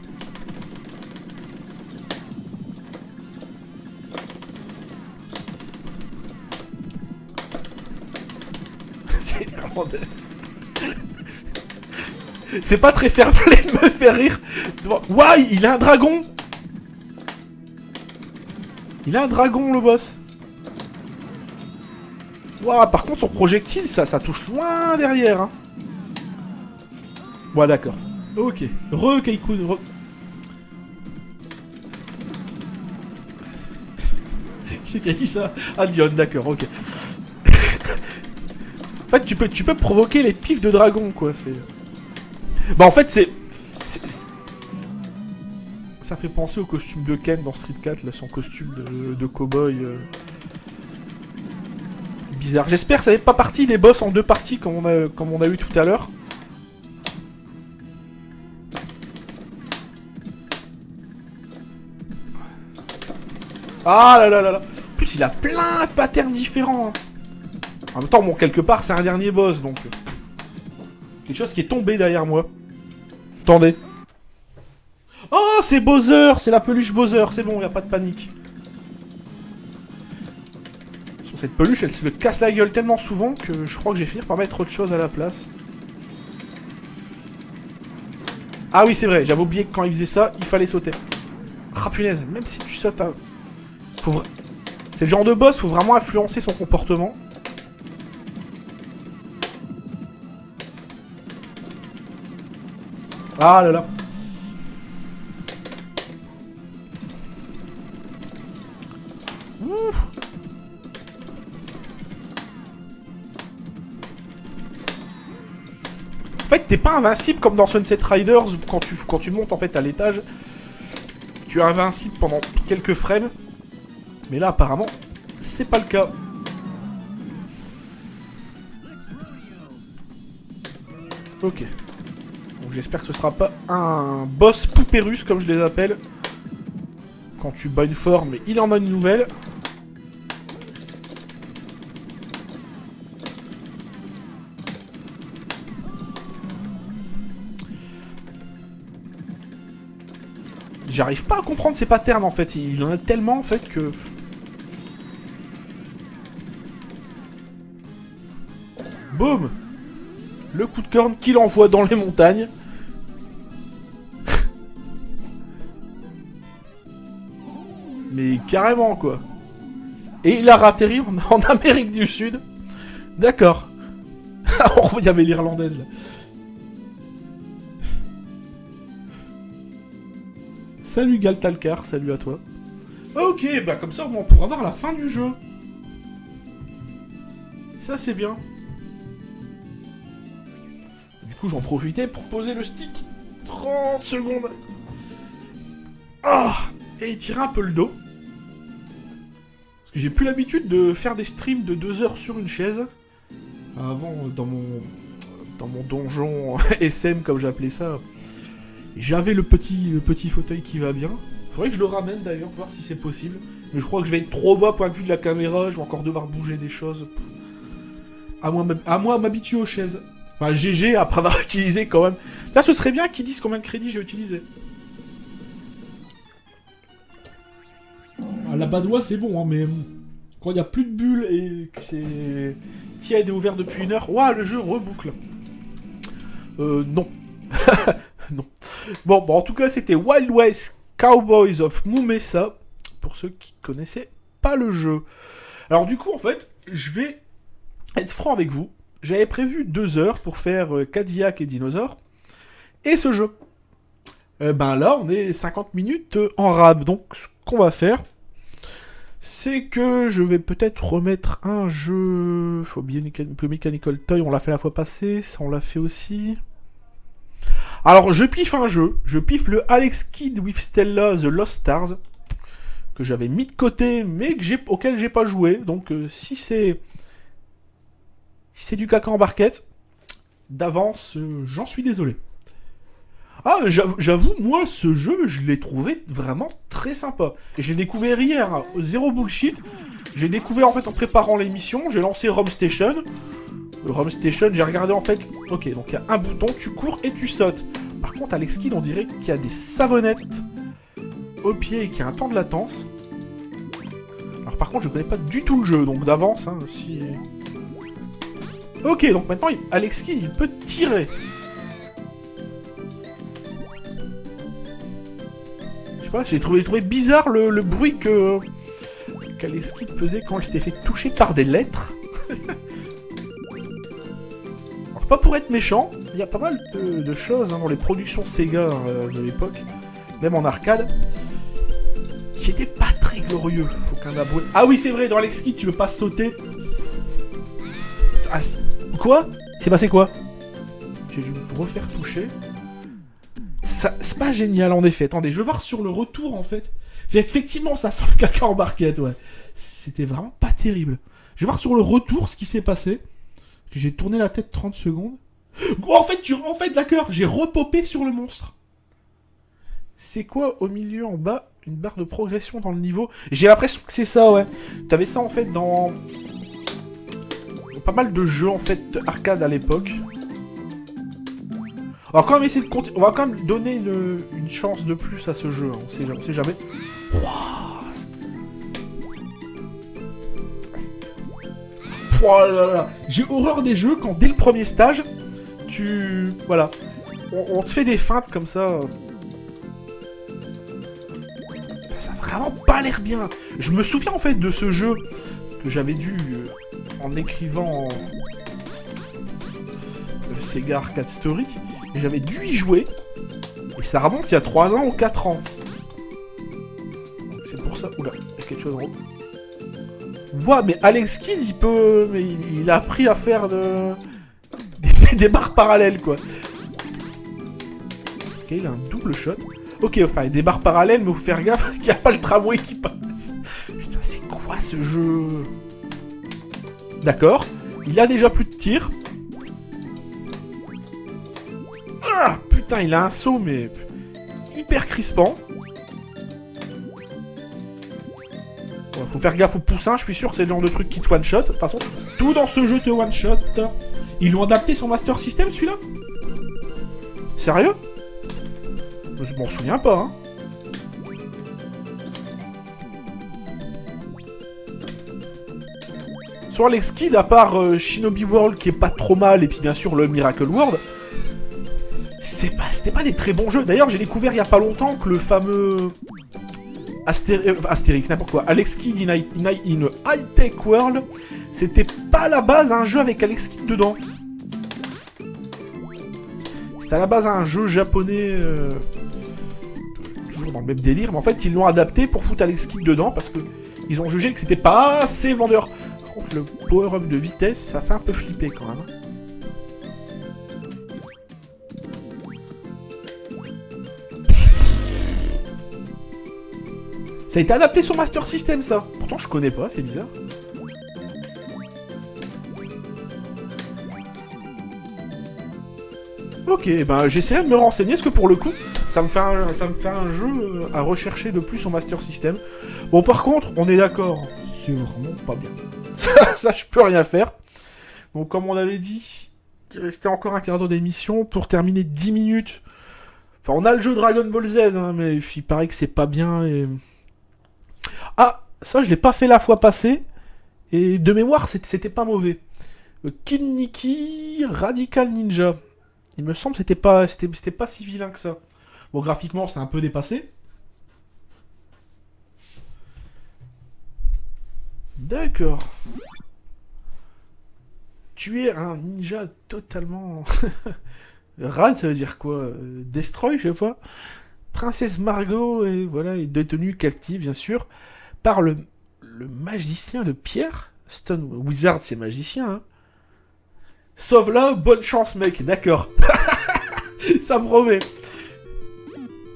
C'est une Irlandaise. C'est pas très fair-play de me faire rire. Waouh, il a un dragon. Il a un dragon, le boss. Waouh, par contre, son projectile, ça touche loin derrière. Hein. Ouais, d'accord. Ok. Re-Kaikun, re... Qui c'est qui a dit ça? Ah, Dion, d'accord, ok. En fait, tu peux provoquer les pifs de dragon, quoi. C'est... Bah, en fait, c'est... Ça fait penser au costume de Ken dans Street 4, là, son costume de cow-boy. Bizarre. J'espère que ça n'est pas partie des boss en deux parties comme on a eu tout à l'heure. Ah là là là là. En plus, il a plein de patterns différents. Hein. En même temps, bon, quelque part, c'est un dernier boss, donc... Quelque chose qui est tombé derrière moi. Attendez. Oh, c'est Bowser. C'est la peluche Bowser. C'est bon, y a pas de panique. Sur cette peluche, elle se le casse la gueule tellement souvent que je crois que je vais finir par mettre autre chose à la place. Ah oui, c'est vrai. J'avais oublié que quand il faisait ça, il fallait sauter. Ah, punaise. Même si tu sautes... Hein, c'est le genre de boss, faut vraiment influencer son comportement. Ah là là. Ouf. En fait, t'es pas invincible comme dans Sunset Riders quand tu montes en fait à l'étage. Tu es invincible pendant quelques frames. Mais là, apparemment, c'est pas le cas. Ok. Donc j'espère que ce sera pas un boss poupée russe, comme je les appelle. Quand tu bats une forme, mais il en a une nouvelle. J'arrive pas à comprendre ses patterns, en fait. Il en a tellement, en fait, que... Boum! Le coup de corne qu'il envoie dans les montagnes. Mais carrément, quoi. Et il a atterri en Amérique du Sud. D'accord. Il y avait l'Irlandaise, là. Salut Galtalcar, salut à toi. Ok, bah comme ça, on pourra voir la fin du jeu. Ça, c'est bien. Du coup, j'en profitais pour poser le stick. 30 secondes. Ah, et étirer un peu le dos. Parce que j'ai plus l'habitude de faire des streams de 2 heures sur une chaise. Avant, dans mon donjon SM, comme j'appelais ça, j'avais le petit fauteuil qui va bien. Faudrait que je le ramène d'ailleurs, pour voir si c'est possible. Mais je crois que je vais être trop bas point de vue de la caméra, je vais encore devoir bouger des choses. À moi m'habituer aux chaises. Enfin, GG après avoir utilisé quand même. Là, ce serait bien qu'ils disent combien de crédits j'ai utilisé. Ah, la badoie, c'est bon, hein, mais quand il n'y a plus de bulles et que c'est tiède et ouvert depuis 1 heure, ouah, le jeu reboucle. Non. Non. Bon, en tout cas, c'était Wild West Cowboys of Mumesa, pour ceux qui connaissaient pas le jeu. Alors du coup, en fait, je vais être franc avec vous. J'avais prévu 2 heures pour faire Cadillac et Dinosaure, et ce jeu. Ben là, on est 50 minutes en rab, donc ce qu'on va faire, c'est que je vais peut-être remettre un jeu... Faut oublier le Mechanical Toy, on l'a fait la fois passée, ça on l'a fait aussi... Alors, je piffe un jeu. Je piffe le Alex Kidd with Stella The Lost Stars, que j'avais mis de côté, mais auquel j'ai pas joué. Donc, si c'est du caca en barquette, d'avance, j'en suis désolé. Ah, j'avoue, moi, ce jeu, je l'ai trouvé vraiment très sympa. Et je l'ai découvert hier, hein, zéro bullshit. J'ai découvert, en fait, en préparant l'émission, j'ai lancé Rom Station. Rom Station, j'ai regardé, en fait... Ok, donc il y a un bouton, tu cours et tu sautes. Par contre, Alex Kidd, on dirait qu'il y a des savonnettes au pied et qu'il y a un temps de latence. Alors par contre, je connais pas du tout le jeu, donc d'avance, hein, si... Ok, donc maintenant, Alex Kidd, il peut tirer. Je sais pas, j'ai trouvé bizarre le bruit qu'Alex Kidd faisait quand il s'était fait toucher par des lettres. Alors pas pour être méchant, il y a pas mal de choses hein, dans les productions Sega de l'époque, même en arcade, qui étaient pas très glorieux, faut quand même avouer. Ah oui, c'est vrai, dans Alex Kidd, tu peux pas sauter. Ah, quoi? Il s'est passé quoi? J'ai dû me refaire toucher. C'est pas génial en effet. Attendez, je vais voir sur le retour en fait. Effectivement, ça sent le caca en barquette, ouais. C'était vraiment pas terrible. Je vais voir sur le retour ce qui s'est passé. Parce que j'ai tourné la tête 30 secondes. Oh, en fait, d'accord, j'ai repopé sur le monstre. C'est quoi au milieu en bas? Une barre de progression dans le niveau. J'ai l'impression que c'est ça, ouais. T'avais ça en fait dans pas mal de jeux en fait arcade à l'époque. On va quand même essayer de continuer. On va quand même donner une chance de plus à ce jeu. Hein. On sait jamais. Oh là là. J'ai horreur des jeux quand dès le premier stage, voilà. On te fait des feintes comme ça. Ça a vraiment pas l'air bien. Je me souviens en fait de ce jeu que j'avais dû, en écrivant le Sega Arcade Story, et j'avais dû y jouer. Et ça remonte il y a 3 ans ou 4 ans. C'est pour ça. Oula, il y a quelque chose en haut. Ouais, mais Alex Kidd, il peut... Mais il a appris à faire des barres parallèles, quoi. Ok, il a un double shot. Ok, enfin, des barres parallèles, mais faut faire gaffe parce qu'il n'y a pas le tramway qui passe. Putain, c'est quoi ce jeu? D'accord. Il a déjà plus de tir. Ah, putain, il a un saut, mais... hyper crispant. Faut faire gaffe aux poussins, je suis sûr que c'est le genre de truc qui te one-shot. De toute façon, tout dans ce jeu te one-shot. Ils l'ont adapté son Master System, celui-là? Sérieux? Je m'en souviens pas, hein. Sur Alex Kidd, à part Shinobi World, qui est pas trop mal, et puis bien sûr le Miracle World, c'était pas des très bons jeux. D'ailleurs, j'ai découvert il y a pas longtemps que le fameux... Astérix, n'importe quoi. Alex Kidd in High Tech World, c'était pas à la base un jeu avec Alex Kidd dedans. C'était à la base un jeu japonais, toujours dans le même délire, mais en fait ils l'ont adapté pour foutre Alex Kidd dedans parce que ils ont jugé que c'était pas assez vendeur. Par contre, le power-up de vitesse, ça fait un peu flipper quand même. Ça a été adapté sur Master System, ça. Pourtant, je connais pas, c'est bizarre. Ok, ben j'essaierai de me renseigner, parce que pour le coup, ça me fait un jeu à rechercher de plus sur Master System. Bon, par contre, on est d'accord, c'est vraiment pas bien. Ça, je peux rien faire. Donc comme on avait dit, il restait encore un quart d'heure d'émission pour terminer 10 minutes. Enfin, on a le jeu Dragon Ball Z, hein, mais il paraît que c'est pas bien. Et... Ah, ça je l'ai pas fait la fois passée. Et de mémoire, c'était pas mauvais. Kid Niki Radical Ninja. Il me semble que c'était pas si vilain que ça. Bon, graphiquement, c'était un peu dépassé. D'accord. Tu es un ninja totalement... Rad, ça veut dire quoi? Destroy, je sais pas. Princesse Margot et voilà, est détenue captive, bien sûr, par le magicien de pierre. Stone Wizard, c'est magicien, hein. Sauve-la, bonne chance, mec. D'accord. Ça promet.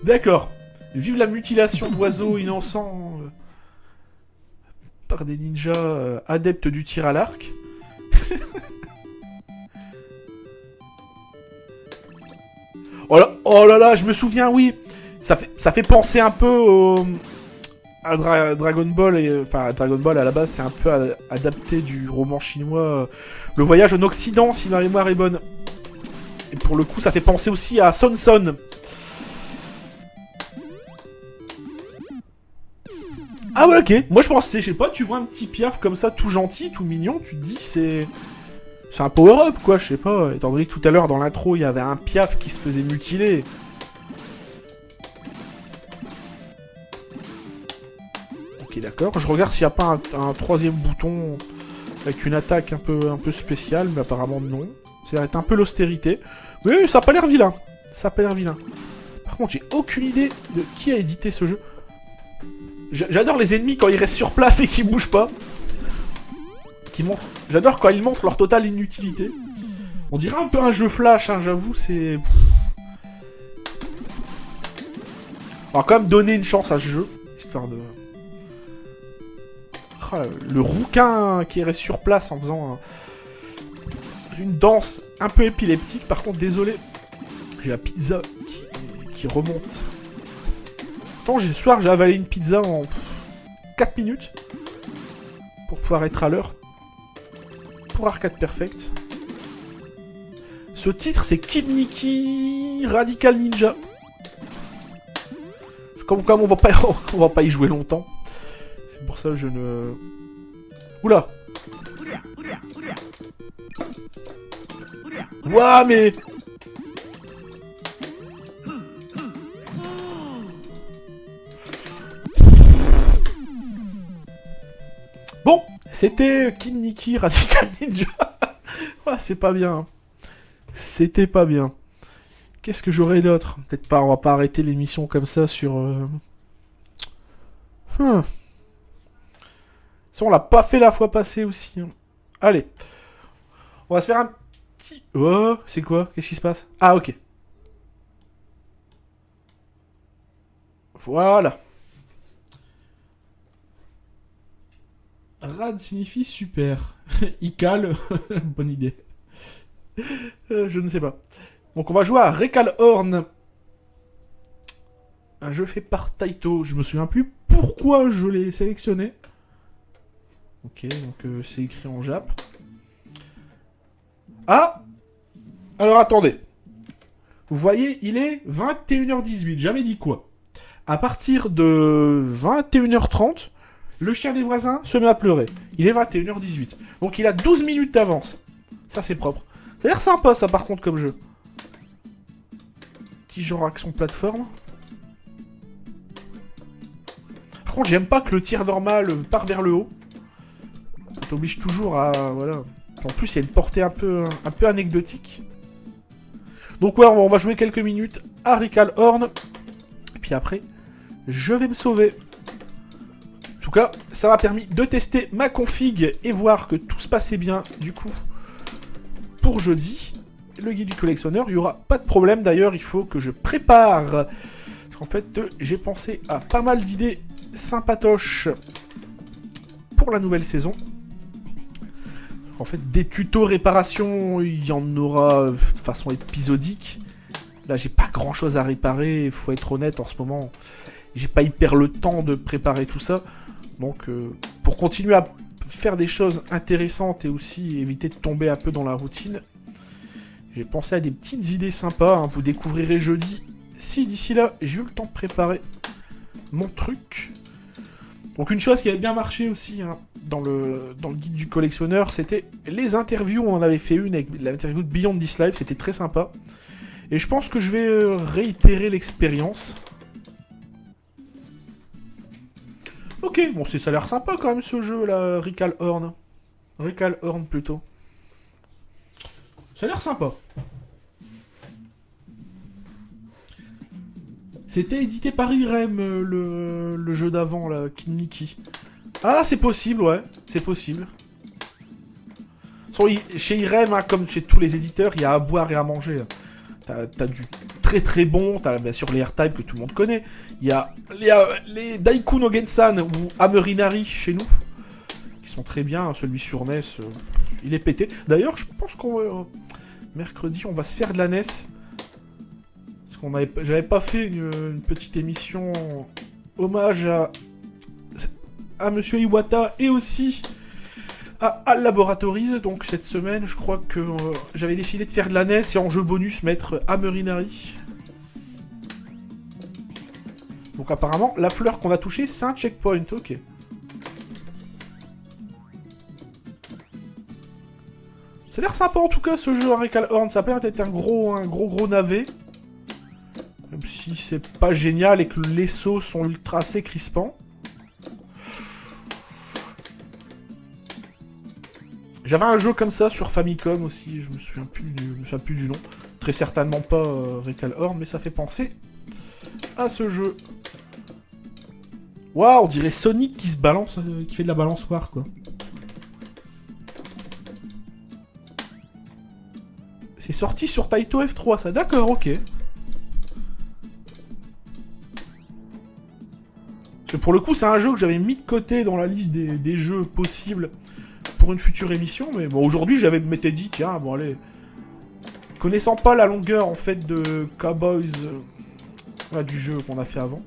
D'accord. Vive la mutilation d'oiseaux innocents par des ninjas adeptes du tir à l'arc. Oh là là, je me souviens, oui. Ça fait penser un peu à Dragon Ball. Enfin, Dragon Ball, à la base, c'est un peu adapté du roman chinois Le Voyage en Occident, si ma mémoire est bonne. Et pour le coup, ça fait penser aussi à Son Son. Ah ouais, ok. Moi, je pensais, je sais pas, tu vois un petit piaf comme ça, tout gentil, tout mignon, tu te dis, c'est un power-up, quoi, je sais pas. Étant donné que tout à l'heure, dans l'intro, il y avait un piaf qui se faisait mutiler. Ok, d'accord. Je regarde s'il n'y a pas un troisième bouton avec une attaque un peu spéciale, mais apparemment non. Ça va être un peu l'austérité. Mais ça a pas l'air vilain. Ça a pas l'air vilain. Par contre, j'ai aucune idée de qui a édité ce jeu. J'adore les ennemis quand ils restent sur place et qu'ils bougent pas. J'adore quand ils montrent leur totale inutilité. On dirait un peu un jeu flash, hein, j'avoue, c'est... On va quand même donner une chance à ce jeu, histoire de... Ah, le rouquin qui reste sur place en faisant une danse un peu épileptique. Par contre, désolé, j'ai la pizza qui remonte. Pourtant, ce soir, j'ai avalé une pizza en 4 minutes pour pouvoir être à l'heure. Pour Arcade Perfect. Ce titre, c'est Kid Niki Radical Ninja. Comme on va pas y jouer longtemps. C'est pour ça que je ne... Oula! Ouah, mais... Bon, c'était Kid Niki Radical Ninja. Ah, c'est pas bien. C'était pas bien. Qu'est-ce que j'aurais d'autre? Peut-être pas, on va pas arrêter l'émission comme ça sur... Ça, on l'a pas fait la fois passée aussi. Hein. Allez. On va se faire un petit... Oh, c'est quoi? Qu'est-ce qui se passe? Ah, ok. Voilà. Rad signifie super. Ical, bonne idée. Je ne sais pas. Donc on va jouer à Rekal Horn. Un jeu fait par Taito. Je me souviens plus pourquoi je l'ai sélectionné. Ok, donc c'est écrit en Jap. Ah! Alors attendez. Vous voyez, il est 21h18. J'avais dit quoi? À partir de 21h30, le chien des voisins se met à pleurer. Il est 21h18. Donc il a 12 minutes d'avance. Ça c'est propre. Ça a l'air sympa ça par contre comme jeu. Petit genre action plateforme. Par contre j'aime pas que le tir normal part vers le haut. Ça t'oblige toujours à... Voilà. En plus il y a une portée un peu anecdotique. Donc ouais, on va jouer quelques minutes à Rekal Horn. Et puis après, je vais me sauver. En tout cas, ça m'a permis de tester ma config et voir que tout se passait bien, du coup, pour jeudi. Le guide du collectionneur, il n'y aura pas de problème. D'ailleurs, il faut que je prépare. Parce qu'en fait, j'ai pensé à pas mal d'idées sympatoches pour la nouvelle saison. En fait, des tutos réparation, il y en aura de façon épisodique. Là, j'ai pas grand chose à réparer, il faut être honnête en ce moment. J'ai pas hyper le temps de préparer tout ça. Donc, pour continuer à faire des choses intéressantes et aussi éviter de tomber un peu dans la routine, j'ai pensé à des petites idées sympas, hein, vous découvrirez jeudi, si d'ici là j'ai eu le temps de préparer mon truc. Donc une chose qui avait bien marché aussi, hein, dans le guide du collectionneur, c'était les interviews. On en avait fait une avec l'interview de Beyond This Life, c'était très sympa. Et je pense que je vais réitérer l'expérience. Ok, bon, ça a l'air sympa quand même ce jeu là, Rical Horn. Rical Horn plutôt. Ça a l'air sympa. C'était édité par Irem, le jeu d'avant là, Kid Niki. Ah, c'est possible, ouais, c'est possible. Chez Irem, hein, comme chez tous les éditeurs, il y a à boire et à manger. T'as du très très bon, t'as bien sûr les R-Type que tout le monde connaît. Il y a les Daiku no Gensan ou Amerinari chez nous, qui sont très bien. Celui sur NES, il est pété. D'ailleurs, je pense qu'on mercredi, on va se faire de la NES. Parce qu'on j'avais pas fait une petite émission hommage à Monsieur Iwata et aussi à Al Laboratories. Donc cette semaine, je crois que j'avais décidé de faire de la NES et en jeu bonus mettre Amerinari. Donc apparemment, la fleur qu'on a touchée, c'est un checkpoint, ok. Ça a l'air sympa en tout cas ce jeu à Rical Horn, ça a l'air d'être un gros navet. Même si c'est pas génial et que les sauts sont ultra assez crispants. J'avais un jeu comme ça sur Famicom aussi, je me souviens plus du nom. Très certainement pas Rical Horn, mais ça fait penser à ce jeu. Waouh, on dirait Sonic qui se balance, qui fait de la balançoire quoi. C'est sorti sur Taito F3 ça, d'accord, ok. Parce que pour le coup, c'est un jeu que j'avais mis de côté dans la liste des jeux possibles pour une future émission, mais bon, aujourd'hui, j'avais m'étais dit, tiens, bon, allez. Connaissant pas la longueur, en fait, de Cowboys, du jeu qu'on a fait avant,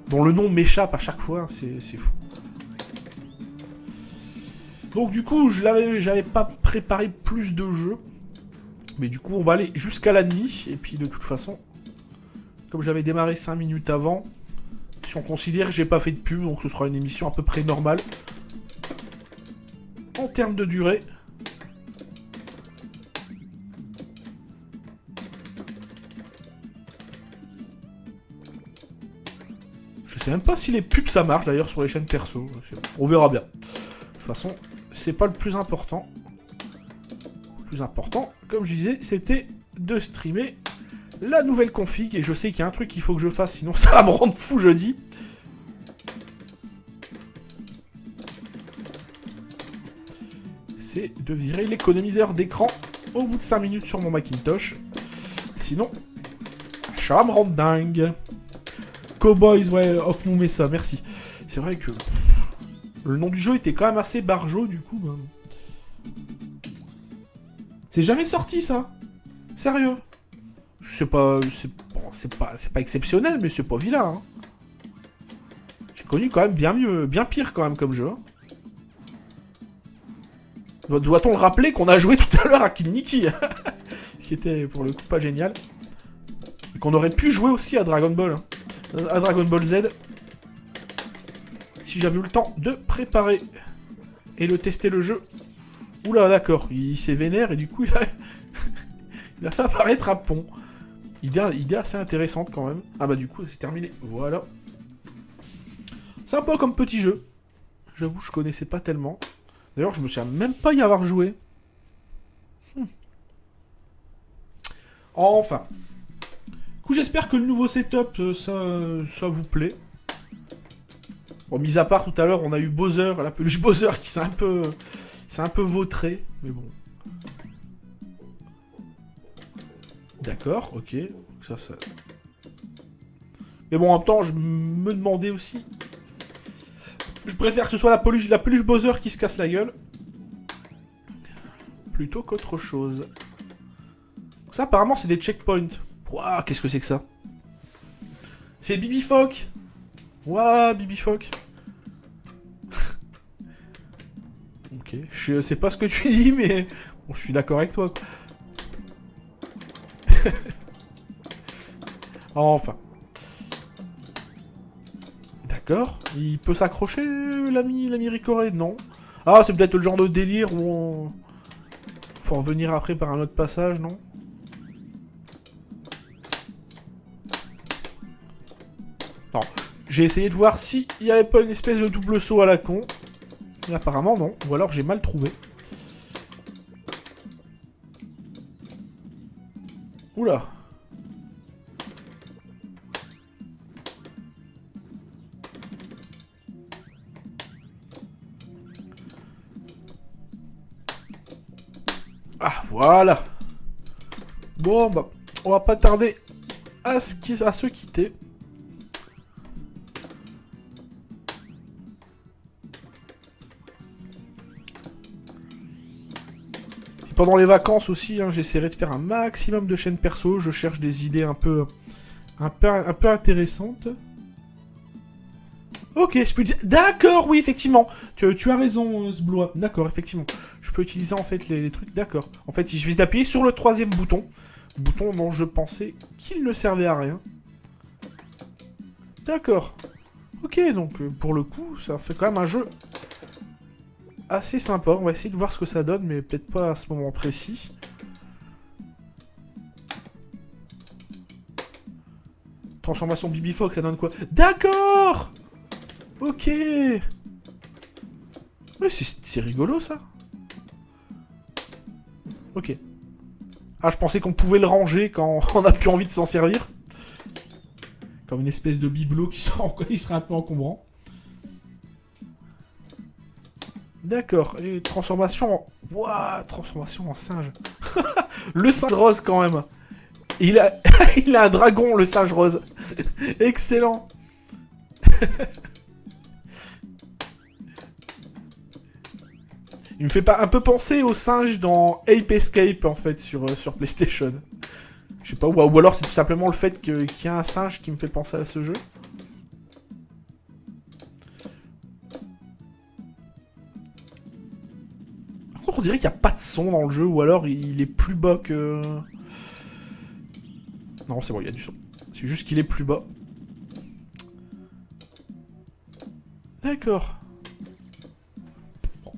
dont le nom m'échappe à chaque fois, hein, c'est fou. Donc, du coup, j'avais pas préparé plus de jeux, mais du coup, on va aller jusqu'à la nuit, et puis, de toute façon, comme j'avais démarré 5 minutes avant, si on considère que j'ai pas fait de pub, donc ce sera une émission à peu près normale. En termes de durée. Je sais même pas si les pubs ça marche d'ailleurs sur les chaînes perso. On verra bien. De toute façon, c'est pas le plus important. Le plus important, comme je disais, c'était de streamer la nouvelle config. Et je sais qu'il y a un truc qu'il faut que je fasse, sinon ça va me rendre fou jeudi. C'est de virer l'économiseur d'écran au bout de 5 minutes sur mon Macintosh. Sinon, ça va me rendre dingue. Cowboys, ouais, off Mumesa, merci. C'est vrai que le nom du jeu était quand même assez barjot, du coup. Ben... C'est jamais sorti, ça. Sérieux. C'est pas exceptionnel, mais c'est pas vilain. Hein. J'ai connu quand même bien mieux, bien pire quand même comme jeu. Hein. Doit-on le rappeler qu'on a joué tout à l'heure à Kid Niki, qui était pour le coup pas génial. Et qu'on aurait pu jouer aussi à Dragon Ball. Hein. À Dragon Ball Z. Si j'avais eu le temps de préparer et de tester le jeu. Oula, d'accord, il s'est vénère et du coup il a fait apparaître un pont. Idée assez intéressante quand même. Ah bah du coup c'est terminé, voilà. Sympa comme petit jeu. J'avoue je connaissais pas tellement. D'ailleurs je me souviens même pas y avoir joué. Enfin. Du coup j'espère que le nouveau setup ça vous plaît. Bon, mis à part tout à l'heure on a eu Bowser, la peluche Bowser qui s'est un peu vautré, mais bon. D'accord, ok. Ça. Mais bon, en même temps, je me demandais aussi. Je préfère que ce soit la peluche Bowser qui se casse la gueule. Plutôt qu'autre chose. Ça, apparemment, c'est des checkpoints. Waouh, qu'est-ce que c'est que ça? C'est Bibi Fock. Waouh, Bibi Fock. Ok, je sais pas ce que tu dis, mais bon, je suis d'accord avec toi. Quoi. Enfin. D'accord. Il peut s'accrocher, l'ami Ricoré? Non. Ah, c'est peut-être le genre de délire où on... Faut revenir après par un autre passage, non? Non. J'ai essayé de voir s'il n'y avait pas une espèce de double saut à la con. Mais apparemment, non. Ou alors j'ai mal trouvé. Oula. Ah, voilà. Bon, bah, on va pas tarder à se quitter. Pendant les vacances aussi, hein, j'essaierai de faire un maximum de chaînes perso. Je cherche des idées un peu intéressantes. Ok, je peux dire... D'accord, oui, effectivement. Tu as raison, Zblois. D'accord, effectivement. Je peux utiliser, en fait, les trucs. D'accord. En fait, il suffit d'appuyer sur le troisième bouton. Bouton dont je pensais qu'il ne servait à rien. D'accord. Ok, donc, pour le coup, ça fait quand même un jeu assez sympa. On va essayer de voir ce que ça donne, mais peut-être pas à ce moment précis. Transformation Bibi Fox, ça donne quoi? D'accord! Ok. Ouais, c'est rigolo, ça. Ok. Ah, je pensais qu'on pouvait le ranger quand on n'a plus envie de s'en servir. Comme une espèce de bibelot qui serait un peu encombrant. D'accord. Et transformation en... Ouah, transformation en singe. Le singe rose, quand même. Il a... Il a un dragon, le singe rose. Excellent. Il me fait pas un peu penser au singe dans Ape Escape, en fait, sur PlayStation. Je sais pas, ou alors c'est tout simplement le fait qu'il y a un singe qui me fait penser à ce jeu. Par contre, on dirait qu'il n'y a pas de son dans le jeu, ou alors il est plus bas que... Non, c'est bon, il y a du son. C'est juste qu'il est plus bas. D'accord. Bon.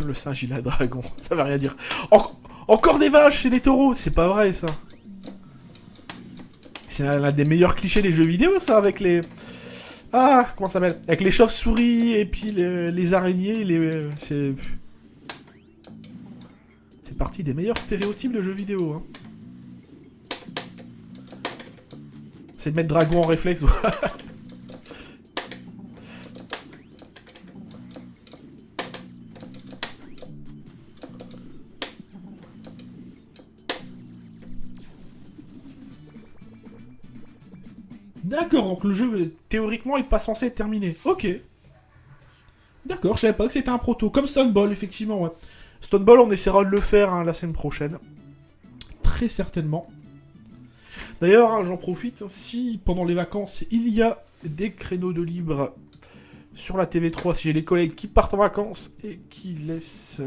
Le singe, il a un dragon. Ça veut rien dire. Encore des vaches et des taureaux. C'est pas vrai, ça. C'est l'un des meilleurs clichés des jeux vidéo, ça, avec les... Ah, comment ça s'appelle? Avec les chauves-souris et puis les araignées, c'est partie des meilleurs stéréotypes de jeux vidéo. Hein. C'est de mettre dragon en réflexe. D'accord, donc le jeu, théoriquement, est pas censé être terminé. Ok. D'accord, je savais pas que c'était un proto. Comme Stoneball, effectivement, ouais. Stoneball, on essaiera de le faire hein, la semaine prochaine. Très certainement. D'ailleurs, hein, j'en profite, si pendant les vacances, il y a des créneaux de libre sur la TV3, si j'ai des collègues qui partent en vacances et qui laissent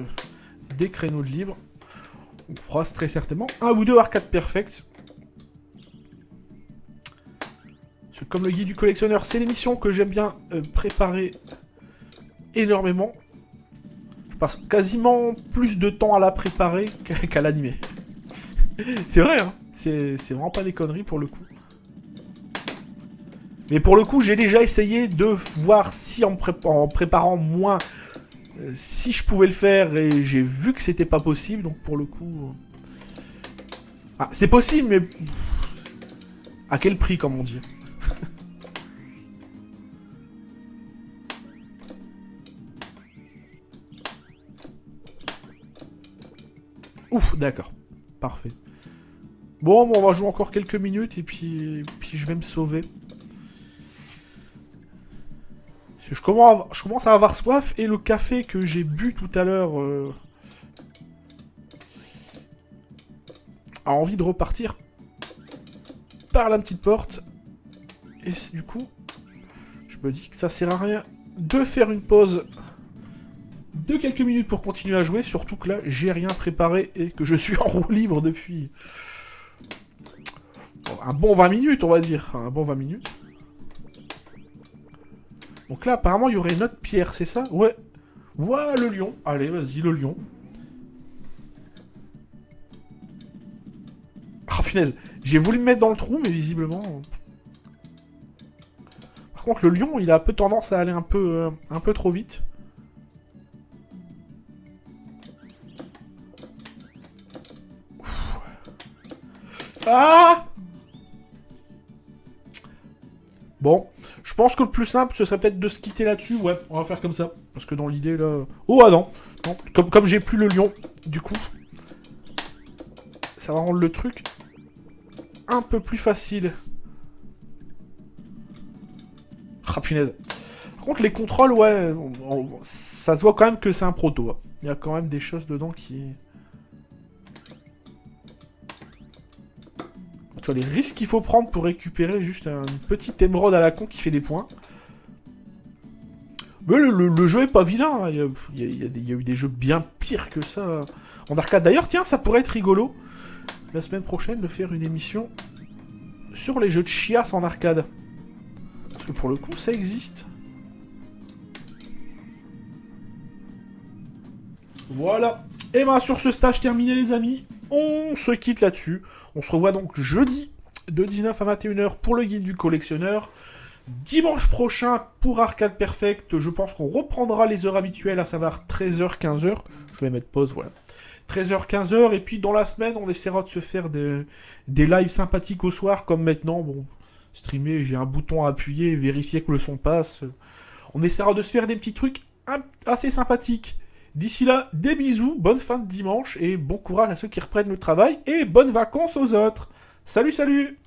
des créneaux de libre, on fera très certainement un ou deux Arcade Perfect. Parce que comme le guide du collectionneur, c'est l'émission que j'aime bien préparer énormément. Je passe quasiment plus de temps à la préparer qu'à l'animer. C'est vrai, hein. C'est vraiment pas des conneries pour le coup. Mais pour le coup, j'ai déjà essayé de voir si en préparant moins, si je pouvais le faire, et j'ai vu que c'était pas possible, donc pour le coup... Ah, c'est possible, mais... À quel prix, comme on dit? Ouf, d'accord. Parfait. Bon, on va jouer encore quelques minutes, et puis je vais me sauver. Je commence à avoir soif, et le café que j'ai bu tout à l'heure a envie de repartir. par la petite porte. Et du coup, je me dis que ça sert à rien de faire une pause de quelques minutes pour continuer à jouer, surtout que là, j'ai rien préparé et que je suis en roue libre depuis un bon 20 minutes, on va dire. Un bon 20 minutes. Donc là, apparemment, il y aurait une autre pierre, c'est ça? Ouais. Ouais, le lion. Allez, vas-y, le lion. Oh, punaise. J'ai voulu me mettre dans le trou, mais visiblement... Par contre, le lion, il a un peu tendance à aller un peu trop vite. Ah! Bon, je pense que le plus simple, ce serait peut-être de se quitter là-dessus. Ouais, on va faire comme ça. Parce que dans l'idée, là... Oh, ah non, non. Comme j'ai plus le lion, du coup... Ça va rendre le truc... un peu plus facile. Ah, punaise. Par contre, les contrôles, ouais... ça se voit quand même que c'est un proto. Hein. Il y a quand même des choses dedans qui... Tu vois les risques qu'il faut prendre pour récupérer juste une petite émeraude à la con qui fait des points. Mais le jeu est pas vilain. Hein. Il y a eu des jeux bien pires que ça en arcade. D'ailleurs, tiens, ça pourrait être rigolo la semaine prochaine de faire une émission sur les jeux de chiasse en arcade. Parce que pour le coup, ça existe. Voilà. Et ben sur ce stage terminé les amis, on se quitte là-dessus. On se revoit donc jeudi de 19 à 21h pour le guide du collectionneur. Dimanche prochain pour Arcade Perfect, je pense qu'on reprendra les heures habituelles, à savoir 13h, 15h. Je vais mettre pause, voilà. 13h, 15h, et puis dans la semaine, on essaiera de se faire des lives sympathiques au soir, comme maintenant. Bon, streamer, j'ai un bouton à appuyer, vérifier que le son passe. On essaiera de se faire des petits trucs assez sympathiques. D'ici là, des bisous, bonne fin de dimanche et bon courage à ceux qui reprennent le travail et bonnes vacances aux autres. Salut, salut!